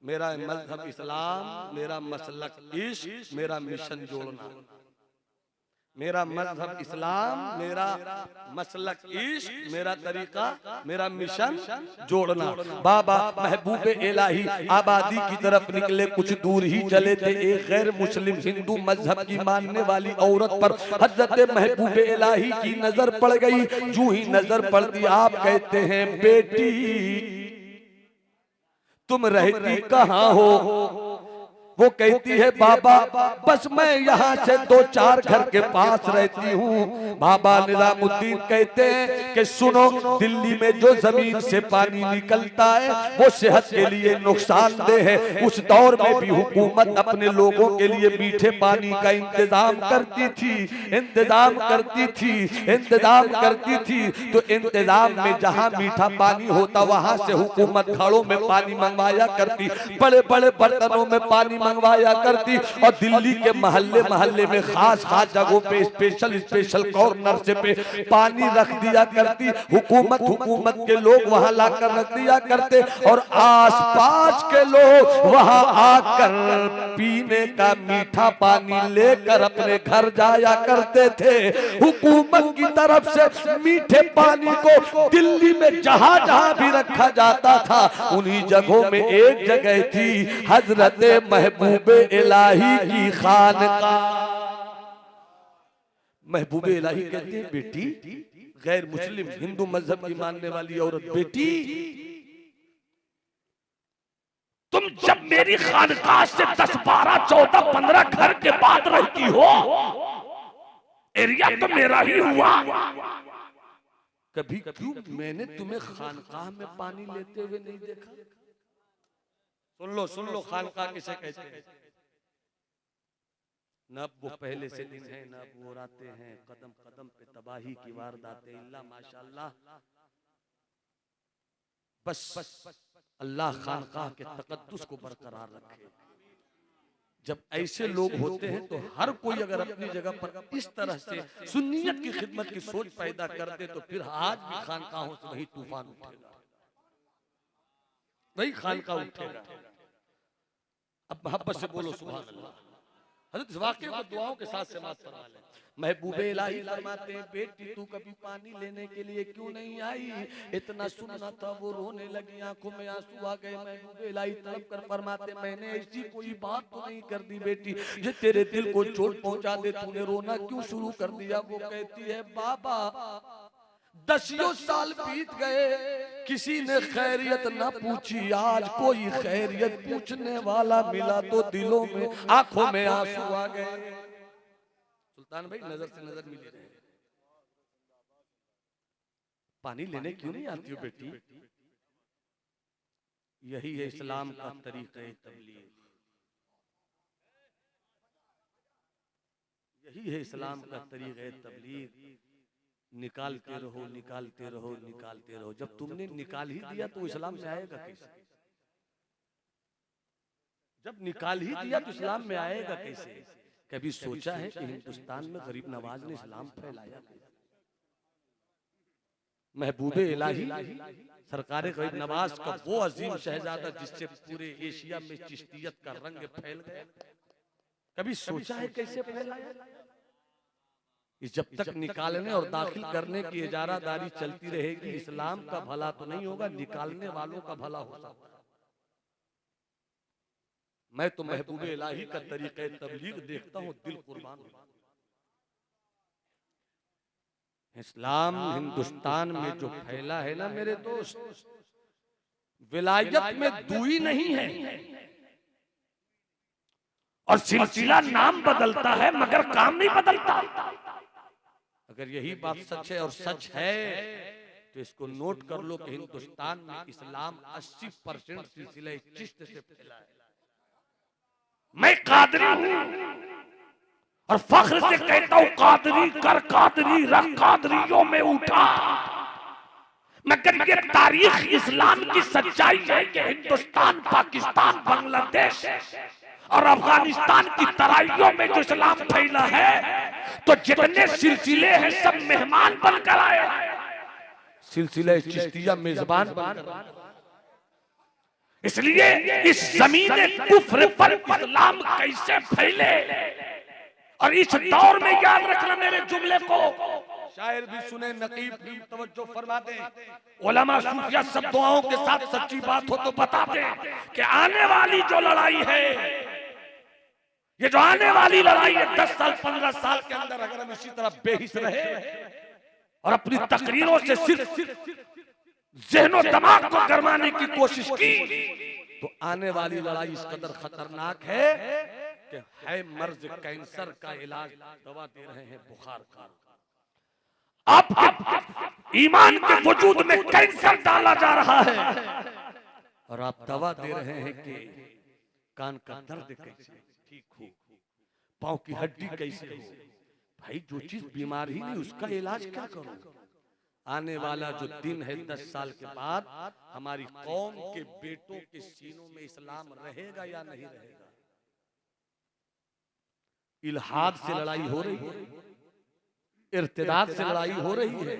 S1: मेरा मजहब इस्लाम, मेरा मसलक इश्क, मेरा मिशन जोड़ना। मेरा मजहब इस्लाम, मेरा मसलक इश्क, मेरा तरीका, मेरा मिशन जोड़ना। बाबा महबूबे इलाही आबादी की तरफ निकले, कुछ दूर ही चले थे, एक गैर मुस्लिम हिंदू मजहब की मानने वाली औरत पर हजरत महबूबे इलाही की नजर पड़ गई। जूं ही नजर पड़ती आप कहते हैं, बेटी तुम रहती कहाँ हो? वो कहती है, बाबा बस मैं यहाँ से 2-4 घर के पास रहती हूँ। बाबा निजामुद्दीन कहते हैं कि सुनो, दिल्ली में जो जमीन से पानी निकलता है वो सेहत के लिए नुकसानदेह है। उस दौर में भी हुकूमत अपने लोगों के लिए मीठे पानी का इंतजाम करती थी, इंतजाम करती थी, इंतजाम करती थी। तो इंतजाम में जहाँ मीठा पानी होता वहां से हुकूमत घड़ों में पानी मंगवाया करती, बड़े बड़े बर्तनों में पानी मंगवाया करती, और दिल्ली के मोहल्ले मोहल्ले में खास खास जगहों पे स्पेशल स्पेशल कॉर्नर से पे पानी रख दिया करती। हुकूमत के लोग वहां लाकर रख दिया करते, और आसपास के लोग वहां आकर पीने का मीठा पानी लेकर अपने घर जाया करते थे। हुकूमत की तरफ से मीठे पानी को दिल्ली में जहां जहां भी रखा जाता था, उन्हीं जगहों में एक जगह थी हजरत महबूबे इलाही की खानकाह। महबूबे इलाही कहते हैं, बेटी गैर मुस्लिम हिंदू मजहब की मानने वाली औरत, बेटी
S3: तुम जब मेरी खानकाह से 10, 12, 14, 15 घर के बाद रहती हो, एरिया तो मेरा ही हुआ।
S1: कभी क्यों मैंने तुम्हें खानकाह में पानी लेते हुए नहीं देखा? सुन लो खानकाह किसे कहते हैं। न वो पहले से दिन है, न वो रातें हैं, कदम कदम पे तबाही की वारदातें। इल्ला माशाअल्लाह, बस अल्लाह खानकाह के तकद्दुस को बरकरार रखे। जब ऐसे लोग होते हैं तो हर कोई अगर अपनी जगह पर इस तरह से सुन्नियत की खिदमत की सोच पैदा कर दे, तो फिर आज भी खानकाहों से वही तूफान उठेगा, वही खानकाह उठेगा। अब मोहब्बत से बोलो सुभान अल्लाह। हजरत इस वाक़े को दुआओं के साथ समाप्त फरमा ले। महबूबे इलाही फरमाते हैं, बेटी तू कभी पानी लेने के लिए क्यों नहीं आई? इतना सुनना था वो रोने लगी, आंखों में आंसू आ गए। महबूबे इलाही तड़प कर फरमाते, मैंने ऐसी कोई बात तो नहीं कर दी बेटी जो तेरे दिल को चोट पहुंचा दे, तूने रोना क्यों शुरू कर दिया? वो कहती है, बाबा 10 साल बीत गए, किसी ने खैरियत न पूछी, आज कोई खैरियत पूछने वाला मिला तो दिलों में आंखों में आंसू आ गए। सुल्तान भाई नजर से नजर मिली रहे। पानी लेने क्यों नहीं आती हो बेटी? यही है इस्लाम का तरीक़ा तबलीग, यही है इस्लाम का तरीक़ा तबलीग। निकालते रहो, निकालते रहो, निकालते रहो। जब तुमने निकाल ही दिया तो इस्लाम में आएगा कैसे? जब निकाल ही दिया तो इस्लाम में आएगा कैसे? कभी सोचा है कि हिंदुस्तान में गरीब नवाज ने इस्लाम फैलाया? महबूबे इलाही सरकार गरीब नवाज का वो अजीम शहजादा जिससे पूरे एशिया में चिश्तियत का रंग फैल गया, कभी सोचा है कैसे फैलाया? जब तक निकालने और दाखिल करने की इजारादारी चलती रहेगी, इस्लाम का भला तो नहीं होगा, निकालने वालों का भला होगा। मैं तो महबूबे इलाही का तरीक़े तबलीग देखता हूँ, दिल कुर्बान होता है। इस्लाम हिंदुस्तान में जो फैला है ना मेरे दोस्त, विलायत में दुई नहीं है, और सिलसिला नाम बदलता है मगर काम नहीं बदलता। अगर यही बात सच है और सच है तो इसको नोट कर लो कि हिंदुस्तान में इस्लाम 80% सिलसिला चिश्त से फैला है। मैं कादरी हूं और फख्र से कहता हूं, कादरी कर कादरी रख कादरियों में उठा। मगर ये तारीख इस्लाम की सच्चाई है कि हिंदुस्तान, पाकिस्तान, बांग्लादेश और अफगानिस्तान की तराइयों में जो इस्लाम फैला है, तो जितने सिलसिले हैं सब मेहमान बनकर आए। सिलसिले चिश्तिया मेजबान बनकर। इसलिए इस जमीन कुफ्र पर इस्लाम कैसे फैले, और इस दौर में याद रखना मेरे जुमले को, शायर भी सुने, नकीब भी तवज्जो फरमा दें, उलमा सूफिया सब दुआओं के साथ सच्ची बात हो तो बता दें कि आने वाली जो लड़ाई है, ये जो आने वाली लड़ाई है, 10 साल 15 साल के अंदर अगर हम इसी तरह बेहिस रहे और अपनी तकरीरों से सिर्फ ज़हनो दिमाग को गरमाने की कोशिश की, तो आने वाली लड़ाई इस कदर खतरनाक है कि है मर्ज कैंसर का इलाज दवा दे रहे हैं बुखार का। आपके ईमान के वजूद में कैंसर डाला जा रहा है और आप दवा दे रहे हैं कि कान का दर्द कैसे ठीक हो, पांव की हड्डी कैसे हो। भाई जो चीज बीमार ही नहीं उसका इलाज क्या करो? आने वाला जो दिन है 10 साल के बाद, हमारी कौम के बेटों के सीनों में इस्लाम रहेगा या नहीं रहेगा? इल्हाद से लड़ाई हो रही है, इर्तिदाद से लड़ाई हो रही है,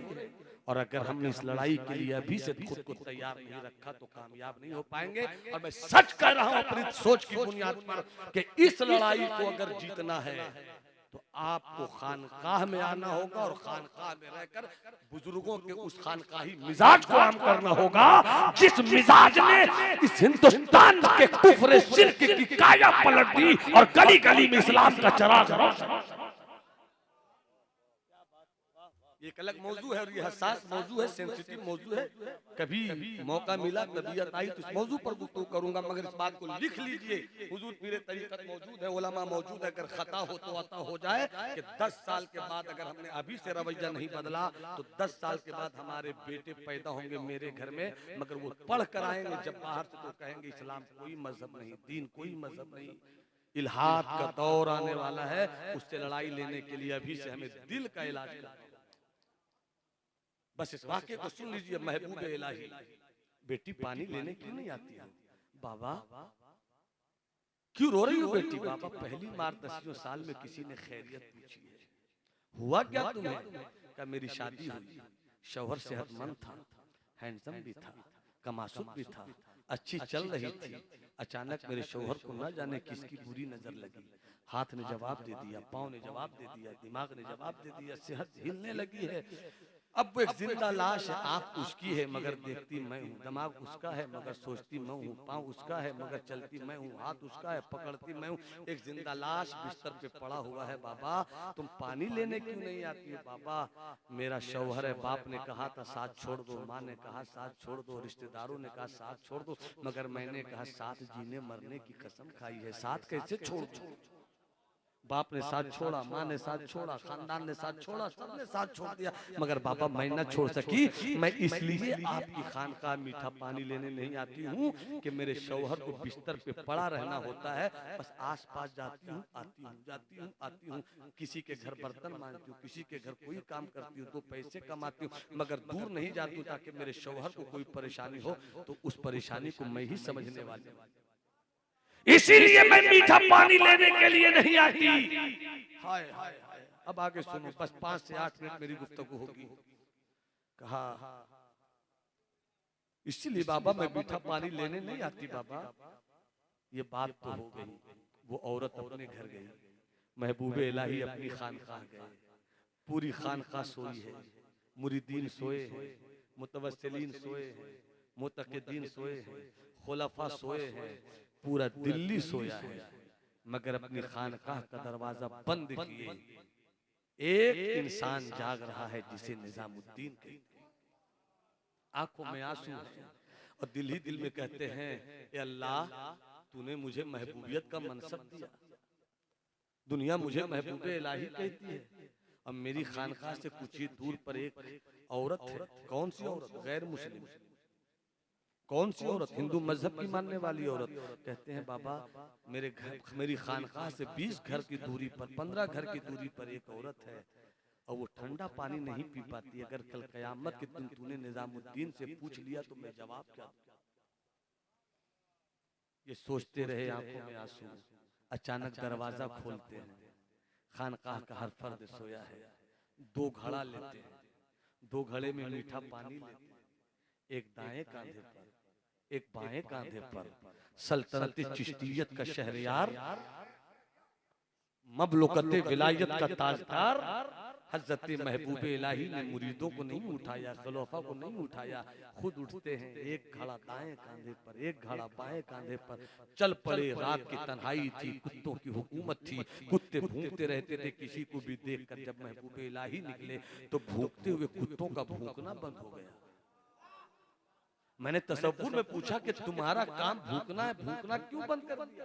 S1: और अगर हमने इस लड़ाई के लिए अभी से खुद को तैयार नहीं रखा तो कामयाब नहीं हो पाएंगे। और मैं सच कह रहा हूं अपनी सोच की बुनियाद पर कि इस लड़ाई को अगर जीतना है तो आपको खानकाह में आना होगा और खानकाह में रहकर बुजुर्गों के उस खानकाही मिजाज को आम करना होगा, जिस मिजाज ने इस हिंदुस्तान के कुफ्र शिर्क की काया पलट दी और गली गली में इस्लाम का चराग रोशन। ये एक अलग मौजू है और ये हसास मौजू है, सेंसिटिव मौजू है। कभी मौका मिला, तबीयत आई तो इस मौजू पर गुफ्तगू करूंगा, मगर इस बात को लिख लीजिए, हुजूर पीरे तरीकत मौजूद है, उलमा मौजूद है। अगर खता हो तो अता हो जाए कि 10 साल के बाद अगर हमने अभी से रवैया नहीं बदला तो 10 साल के बाद हमारे बेटे पैदा होंगे मेरे घर में, मगर वो पढ़ कर आएंगे जब बाहर से तो कहेंगे इस्लाम कोई मजहब नहीं, दीन कोई मजहब नहीं। इल्हाद का दौर आने वाला है, उससे लड़ाई लेने के लिए अभी से हमें दिल का इलाज करना है। बस इस वाक्य को सुन लीजिए। महबूबे इलाही, बेटी पानी लेने क्यों नहीं आती है? बाबा क्यों रो रही हो बेटी? बाबा पहली बार 10 साल में किसी ने खैरियत पूछी है, हुआ क्या तुम्हें? क्या मेरी शादी हुई, शौहर सेहतमंद था, हैंडसम भी था, कमासुक भी था, अच्छी चल रही थी, अचानक मेरे शौहर को न जाने किसकी बुरी नजर लगी, हाथ ने जवाब दे दिया, पाँव ने जवाब दे दिया, दिमाग ने जवाब दे दिया, सेहत हिलने लगी है। अब वो एक जिंदा लाश है, आंख उसकी है मगर देखती मैं हूँ, दिमाग उसका है मगर सोचती मैं हूँ, पाँव उसका है मगर चलती मैं हूँ, हाथ उसका है पकड़ती मैं हूँ। एक जिंदा लाश बिस्तर पे पड़ा हुआ है। बाबा तुम पानी लेने क्यों नहीं आती हो? बाबा मेरा शौहर है, बाप ने कहा था साथ छोड़ दो, माँ ने कहा साथ छोड़ दो, रिश्तेदारों ने कहा साथ छोड़ दो, मगर मैंने कहा साथ जीने मरने की कसम खाई है, साथ कैसे छोड़ दूं? बाप ने साथ छोड़ा, माँ ने साथ छोड़ा, खानदान ने साथ छोड़ा, सबने साथ छोड़ दिया, मगर बाबा मैं न छोड़ सकी। मैं इसलिए आपकी खानकाह मीठा पानी लेने नहीं आती हूँ कि मेरे शौहर को बिस्तर पे पड़ा रहना होता है। बस आस पास जाती हूँ, आती हूँ, जाती हूँ, आती हूँ, किसी के घर बर्तन मांजती हूँ, किसी के घर कोई काम करती हूँ, तो पैसे कमाती हूँ, मगर दूर नहीं जाती हूँ ताकि मेरे शौहर को कोई परेशानी हो तो उस परेशानी को मैं ही समझने वाली हूँ।
S3: इसीलिए मैं मीठा पानी लेने के लिए नहीं आती।
S1: हाय हाय हाय। अब आगे सुनो, बस 5 से 8 मिनट मेरी गुफ्तगू होगी। कहा इसीलिए बाबा मैं मीठा पानी लेने नहीं आती। बाबा ये बात तो हो गई, वो औरत अपने घर गई, महबूबे इलाही अपनी खानकाह गए, पूरी खानकाह सोई है, मुरीदीन सोए हैं, मुतवस्सिलीन सोए हैं, मुतक़िदीन सोए हैं, खुलफा सोए हैं, पूरा दिल्ली सोया है, मगर अपनी खानकाह का दरवाजा बंद किए एक इंसान जाग रहा है जिसे निजामुद्दीन कहते हैं। आंखों में आंसू है और दिल ही दिल में कहते हैं, ए अल्लाह तूने मुझे महबूबियत का मनसब दिया, दुनिया मुझे महबूबे इलाही कहती है, अब मेरी खानकाह से कुछ ही दूर पर एक औरत है। कौन सी औरत? गैर मुस्लिम। कौन सी औरत? हिंदू मजहब की मानने वाली औरत। कहते हैं बाबा मेरे घर, मेरी खानकाह से 20 घर की दूरी पर, 15 घर की दूरी पर एक औरत है और वो ठंडा पानी नहीं पी पाती। अगर कल कयामत के दिन तूने निजामुद्दीन से पूछ लिया तो मैं जवाब क्या दूं? ये सोचते रहे, आंखों में आंसू। अचानक दरवाजा खोलते हैं, खानकाह का हर फर्द सोया है, 2 घड़ा लेते हैं, 2 घड़े में मीठा पानी लेते हैं, एक दाएं कांधे पर, एक बाएं कांधे पर। सल्तनत चिश्तियत का शहरयार, ममलुकत विलायत का ताजदार हजरत महबूब इलाही ने मुरीदों को नहीं उठाया, खलीफा को नहीं उठाया, खुद उठते हैं। एक घड़ा दाएं कांधे पर, एक घड़ा बाएं कांधे पर। चल पड़े। रात की तन्हाई थी, कुत्तों की हुकूमत थी, कुत्ते भूखते रहते थे। किसी को भी देखकर जब महबूब इलाही निकले तो भूखते हुए कुत्तों का भूखना बंद हो गया। मैंने तसव्वुर में पूछा कि तुम्हारा काम भूखना है, भूखना क्यों बंद कर दिया?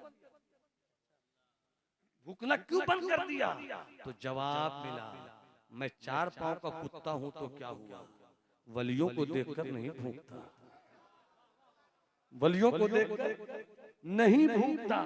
S1: भूखना क्यों बंद कर दिया? तो जवाब मिला, मैं 4 पांव का कुत्ता हूं तो क्या हुआ, वलियों को देखकर नहीं भूखता, वलियों को देखकर नहीं भूखता,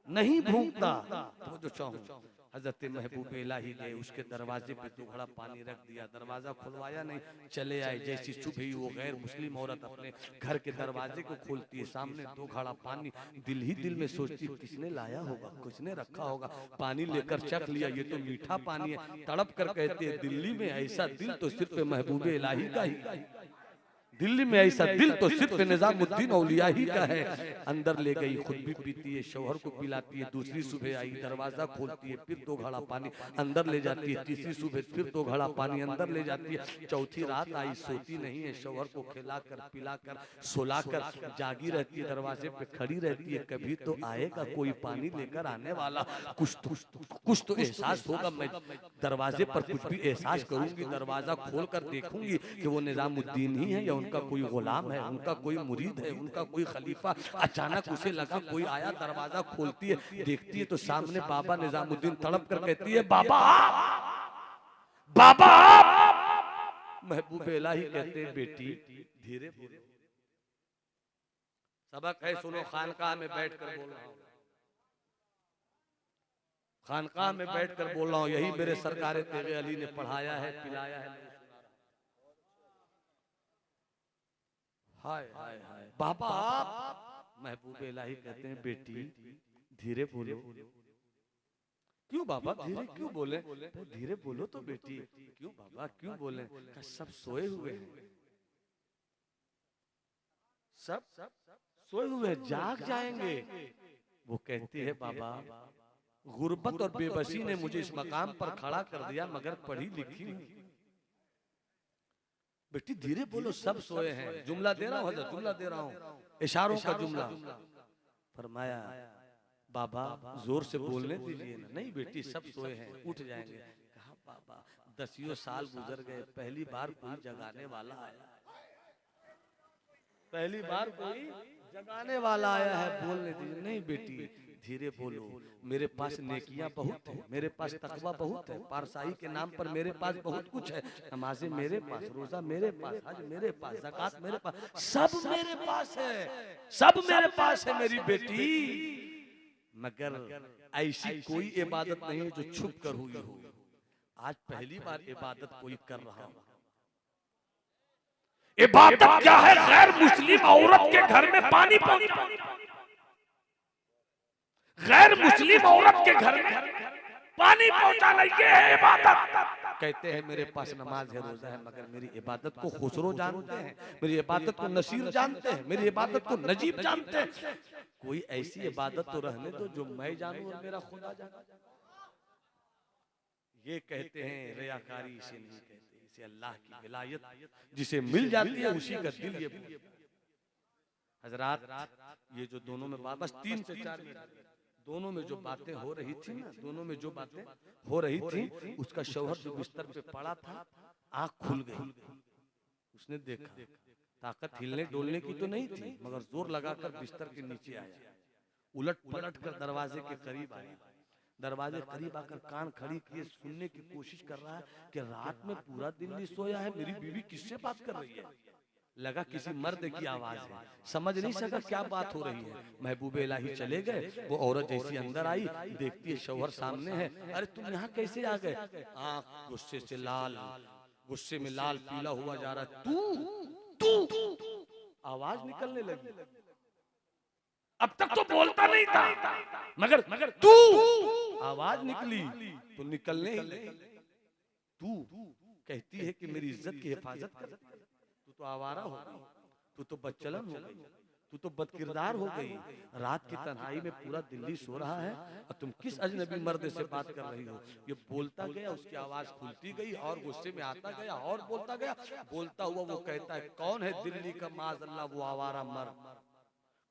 S1: नहीं भूखता। तो जो चाहूं हजरत महबूब इलाही गए, उसके दरवाजे पे 2 घड़ा पानी रख दिया, दरवाजा खुलवाया नहीं, चले आए। जैसी सुबह वो गैर मुस्लिम औरत अपने घर के दरवाजे को खोलती है, सामने 2 घड़ा पानी। दिल ही दिल में सोचती किसने लाया होगा, किसने रखा होगा। पानी लेकर चख लिया, ये तो मीठा पानी है। तड़प कर कहते हैं, दिल्ली में ऐसा दिल तो सिर्फ महबूब इलाही का ही, दिल्ली में ऐसा दिल तो सिर्फ निजामुद्दीन औलिया ही का है। अंदर ले गई, खुद भी पीती है, शौहर को पिलाती है। दूसरी सुबह आई, दरवाजा खोलती है, फिर 2 घड़ा पानी अंदर ले जाती है। तीसरी सुबह फिर 2 घड़ा पानी अंदर ले जाती है। चौथी रात आई, सोती नहीं है, शौहर को खिलाकर पिलाकर सुलाकर जागी रहती है, दरवाजे पे खड़ी रहती है। कभी तो आएगा कोई पानी लेकर आने वाला, कुछ तो एहसास होगा। मैं दरवाजे पर कुछ भी एहसास करूंगी, दरवाजा खोल कर देखूंगी कि वो निजामुद्दीन ही है या उनका कोई गुलाम है, उनका कोई मुरीद है, उनका कोई खलीफा। अचानक उसे लगा कोई आया, दरवाजा खोलती है, देखती है तो सामने बाबा निजामुद्दीन तड़प कर कहती है, बाबा बाबा। महबूब इलाही कहते हैं, बेटी धीरे बोलो, सबक है सुनो। खानकाह में बैठकर बोल रहा हूं, खानकाह में बैठकर बोल रहा हूं। यही मेरे सरकार तेरे अली ने पढ़ाया है, पिलाया है। हाय हाय हाय। बाबा महबूब इलाही कहते हैं, बेटी धीरे बोलो। क्यों बाबा धीरे क्यों बोले? धीरे बोलो तो बेटी। क्यों बाबा क्यों बोले? सब सोए हुए हैं, सब सोए हुए जाग जाएंगे। वो कहती है बाबा गुर्बत और बेबसी ने मुझे इस मकाम पर खड़ा कर दिया, मगर पढ़ी लिखी हूं। बेटी धीरे बोलो, सब सोए हैं। जुमला दे रहा हूं हजरत, जुमला दे रहा हूं, इशारों का जुमला। फरमाया बाबा जोर से बोलने दीजिए ना। नहीं बेटी सब सोए हैं, उठ जाएंगे। कहा बाबा 10 साल गुजर गए, पहली बार कोई जगाने वाला आया, पहली बार कोई जगाने वाला आया है, बोलने दीजिए। नहीं बेटी धीरे बोलो, मेरे पास नेकियां बहुत है, मेरे पास तकवा बहुत है, पारसाई के नाम पर मेरे पास बहुत कुछ है। नमाजें मेरे पास, रोजा मेरे पास, हज मेरे पास, ज़कात मेरे पास, सब मेरे पास है, सब मेरे पास है मेरी बेटी। मगर ऐसी कोई इबादत नहीं है जो छुप कर हुई हो। आज पहली बार इबादत कोई कर रहा हो।
S3: इबादत क्या है? गैर मुस्लिम औरत के घर में पानी पहुंचाना, गैर मुस्लिम औरत के घर में पानी पहुंचाना, ये है इबादत।
S1: कहते हैं मेरे पास नमाज है, रोजा है, मगर मेरी इबादत को खुसरो जानते हैं, मेरी इबादत को नसीर जानते हैं, मेरी इबादत को नजीब जानते हैं। कोई ऐसी इबादत तो रहने दो जो मैं जानूं और मेरा खुदा जाने। ये कहते हैं रियाकारी इसे नहीं कहते, इसे अल्लाह की विलायत जिसे मिल जाती है उसी का दिल ये। हजरात ये जो दोनों में बात, बस 3 से 4 मिनट, दोनों में जो बातें हो रही थी ना, दोनों में जो बातें हो रही थी, उसका शौहर जो बिस्तर पे पड़ा था आंख खुल गई। उसने देखा, ताकत हिलने डोलने की तो नहीं थी, मगर जोर लगाकर बिस्तर के नीचे आया, उलट पलट कर दरवाजे के करीब आया। दरवाजे करीब आकर कान खड़ी किए, सुनने की कोशिश कर रहा है कि रात में पूरा दिन नहीं सोया है, मेरी बीवी किससे बात कर रही है। लगा किसी मर्द की आवाज है, समझ नहीं सका क्या बात हो रही है। महबूब इलाही चले गए, वो औरत जैसी अंदर आई, देखती है शौहर सामने है। अरे तुम यहाँ कैसे आ गए? आंख गुस्से से लाल, गुस्से में लाल पीला हुआ जा रहा। तू आवाज निकलने लगी।
S3: अब तक तो बोलता नहीं था, मगर
S1: तू आवाज निकली तो निकलने ही लगी। तू कहती है कि मेरी इज्जत की हिफाजत कर, तू तो आवारा हो गई, तू तो बदचलन हो गई, तू तो बदकिरदार हो गई। रात की तन्हाई में पूरा दिल्ली सो रहा है और तुम किस अजनबी मर्द से बात कर रही हो। ये बोलता गया, उसकी आवाज खुलती गई और गुस्से में आता गया और बोलता गया। बोलता हुआ वो कहता है कौन है दिल्ली का माज़अल्लाह वो आवारा मर्द,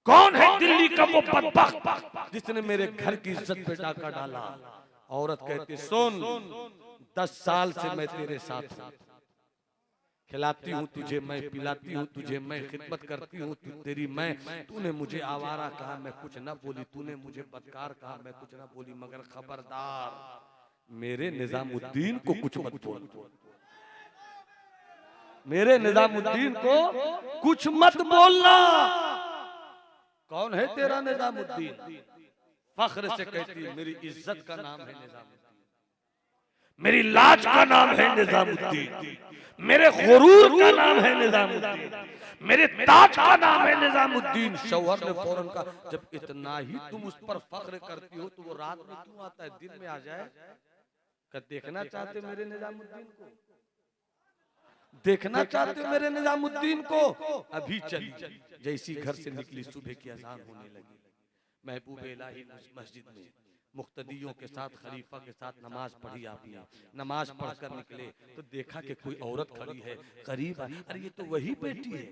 S3: कौन है दिल्ली का वो बदबख्त
S1: जिसने मेरे घर की इज्जत पे डाका डाला। औरत कहती सुन, 10 साल से मैं तेरे साथ हूँ, खिलाती हूँ तुझे मैं, पिलाती हूँ तुझे मैं, खिदमत करती हूँ तेरी मैं। तूने मुझे आवारा कहा, मैं कुछ न बोली, तूने मुझे बदकार कहा, मैं कुछ न बोली, मगर खबरदार मेरे निजामुद्दीन को कुछ मत बोल, मेरे निजामुद्दीन को कुछ मत बोलना। कौन है तेरा निजामुद्दीन? फख्र से कहती है मेरी इज्जत का नाम है निजामुद्दीन,
S3: मेरी लाज का नाम है निजामुद्दीन, मेरे गुरूर का नाम है निजामुद्दीन, मेरे ताज का नाम है निजामुद्दीन।
S1: शौहर ने फौरन कहा जब इतना ही तुम उस पर फख्र करती हो तो वो रात में क्यों आता है, दिन में आ जाए। देखना चाहते मेरे निजामुद्दीन को, देखना चाहते हो मेरे निजामुद्दीन को? अभी चली। जैसी घर से निकली सुबह की अजान होने लगी। महबूब इलाही मस्जिद में मुक्तदियों के साथ, खलीफा के साथ नमाज पढ़ी आपने। नमाज पढ़कर निकले तो देखा कि कोई औरत खड़ी है करीब। अरे ये तो वही बेटी है,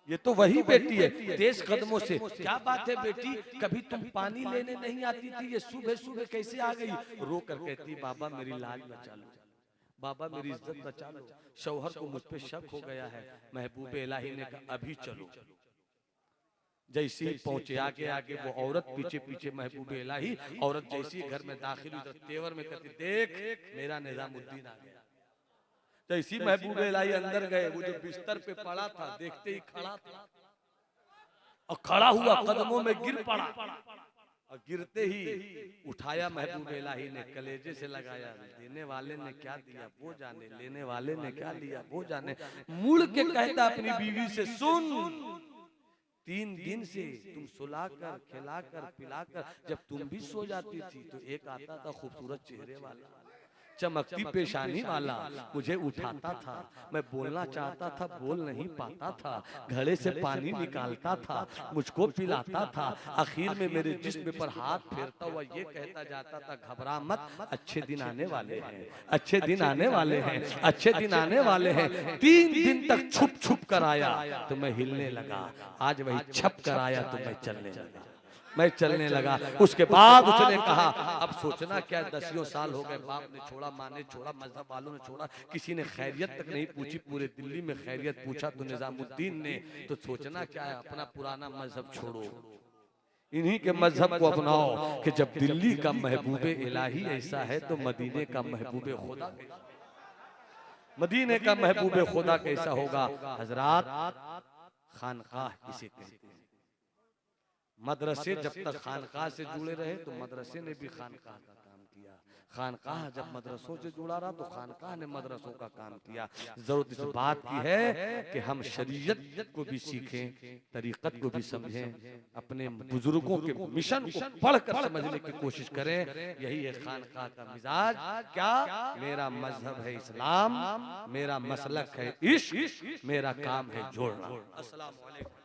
S1: ये तो वही बेटी है। तेज कदमों से क्या बात है बेटी, कभी तुम पानी लेने नहीं आती थी, ये सुबह सुबह कैसे आ गई? रो कर कहती बाबा मेरी लाज बचा लो, बाबा मेरी इज्जत बचा लो, शौहर को मुझ पे शक हो गया है। महबूब इलाही ने कहा अभी चलो। जैसे ही पहुंचे आगे आगे वो औरत, पीछे पीछे महबूब इलाही। औरत जैसी घर में दाखिल हुई तो तेवर में कहती देख मेरा निजामुद्दीन आ गया। जैसी महबूब इलाही अंदर गए, वो जो बिस्तर पे पड़ा था देखते ही खड़ा था और खड़ा हुआ कदमों में गिर पड़ा और गिरते ही उठाया महबूब इलाही ने, कलेजे से लगाया। देने वाले ने क्या दिया वो जाने, लेने वाले ने क्या लिया वो जाने। मुड़ के कहता अपनी बीवी से सुन, 3 दिन से तुम सुलाकर खिलाकर पिलाकर जब तुम भी सो जाती थी तो एक आता था खूबसूरत चेहरे वाला, चमकती पेशानी वाला मुझे उठाता था, मैं बोलना चाहता था बोल नहीं पाता था, घड़े से पानी निकालता था, मुझको पिलाता था, आखिर में मेरे जिस्म पर हाथ फेरता हुआ ये कहता जाता था घबरा मत, अच्छे दिन आने वाले हैं, अच्छे दिन आने वाले हैं, अच्छे दिन आने वाले हैं। 3 दिन तक छुप छुप कर आया तो मैं हिलने लगा, आज वही छप कर आया तो मैं चलने लगा, मैं चलने लगा। उसके बाद उसने कहा अब सोचना क्या, 10 साल हो गए, बाप ने छोड़ा, माँ ने छोड़ा, मजहब वालों ने छोड़ा, किसी ने खैरियत तक नहीं पूछी, पूरे दिल्ली में खैरियत पूछा तो निजामुद्दीन ने, तो सोचना क्या है, अपना पुराना मजहब छोड़ो, इन्हीं के मजहब को अपनाओ कि जब दिल्ली का महबूबे इलाही ऐसा है तो मदीने का महबूबे खुदा, मदीने का महबूबे खुदा कैसा होगा। हजरात, खानकाह किसे कहते हैं? मदरसे जब तक खानकाह से जुड़े रहे तो मदरसे ने भी खानकाह का काम किया, खानकाह जब मदरसों से जुड़ा रहा तो खानकाह ने मदरसों का काम किया। जरूरत इस बात की है कि हम शरीयत को भी सीखें, तरीकत को भी समझें, अपने बुजुर्गों के मिशन को पढ़कर समझने की कोशिश करें। यही है खानकाह का मिजाज। क्या? मेरा मजहब है इस्लाम, मेरा मसलक है इश्क, मेरा काम है जोड़ना। अस्सलाम वालेकुम।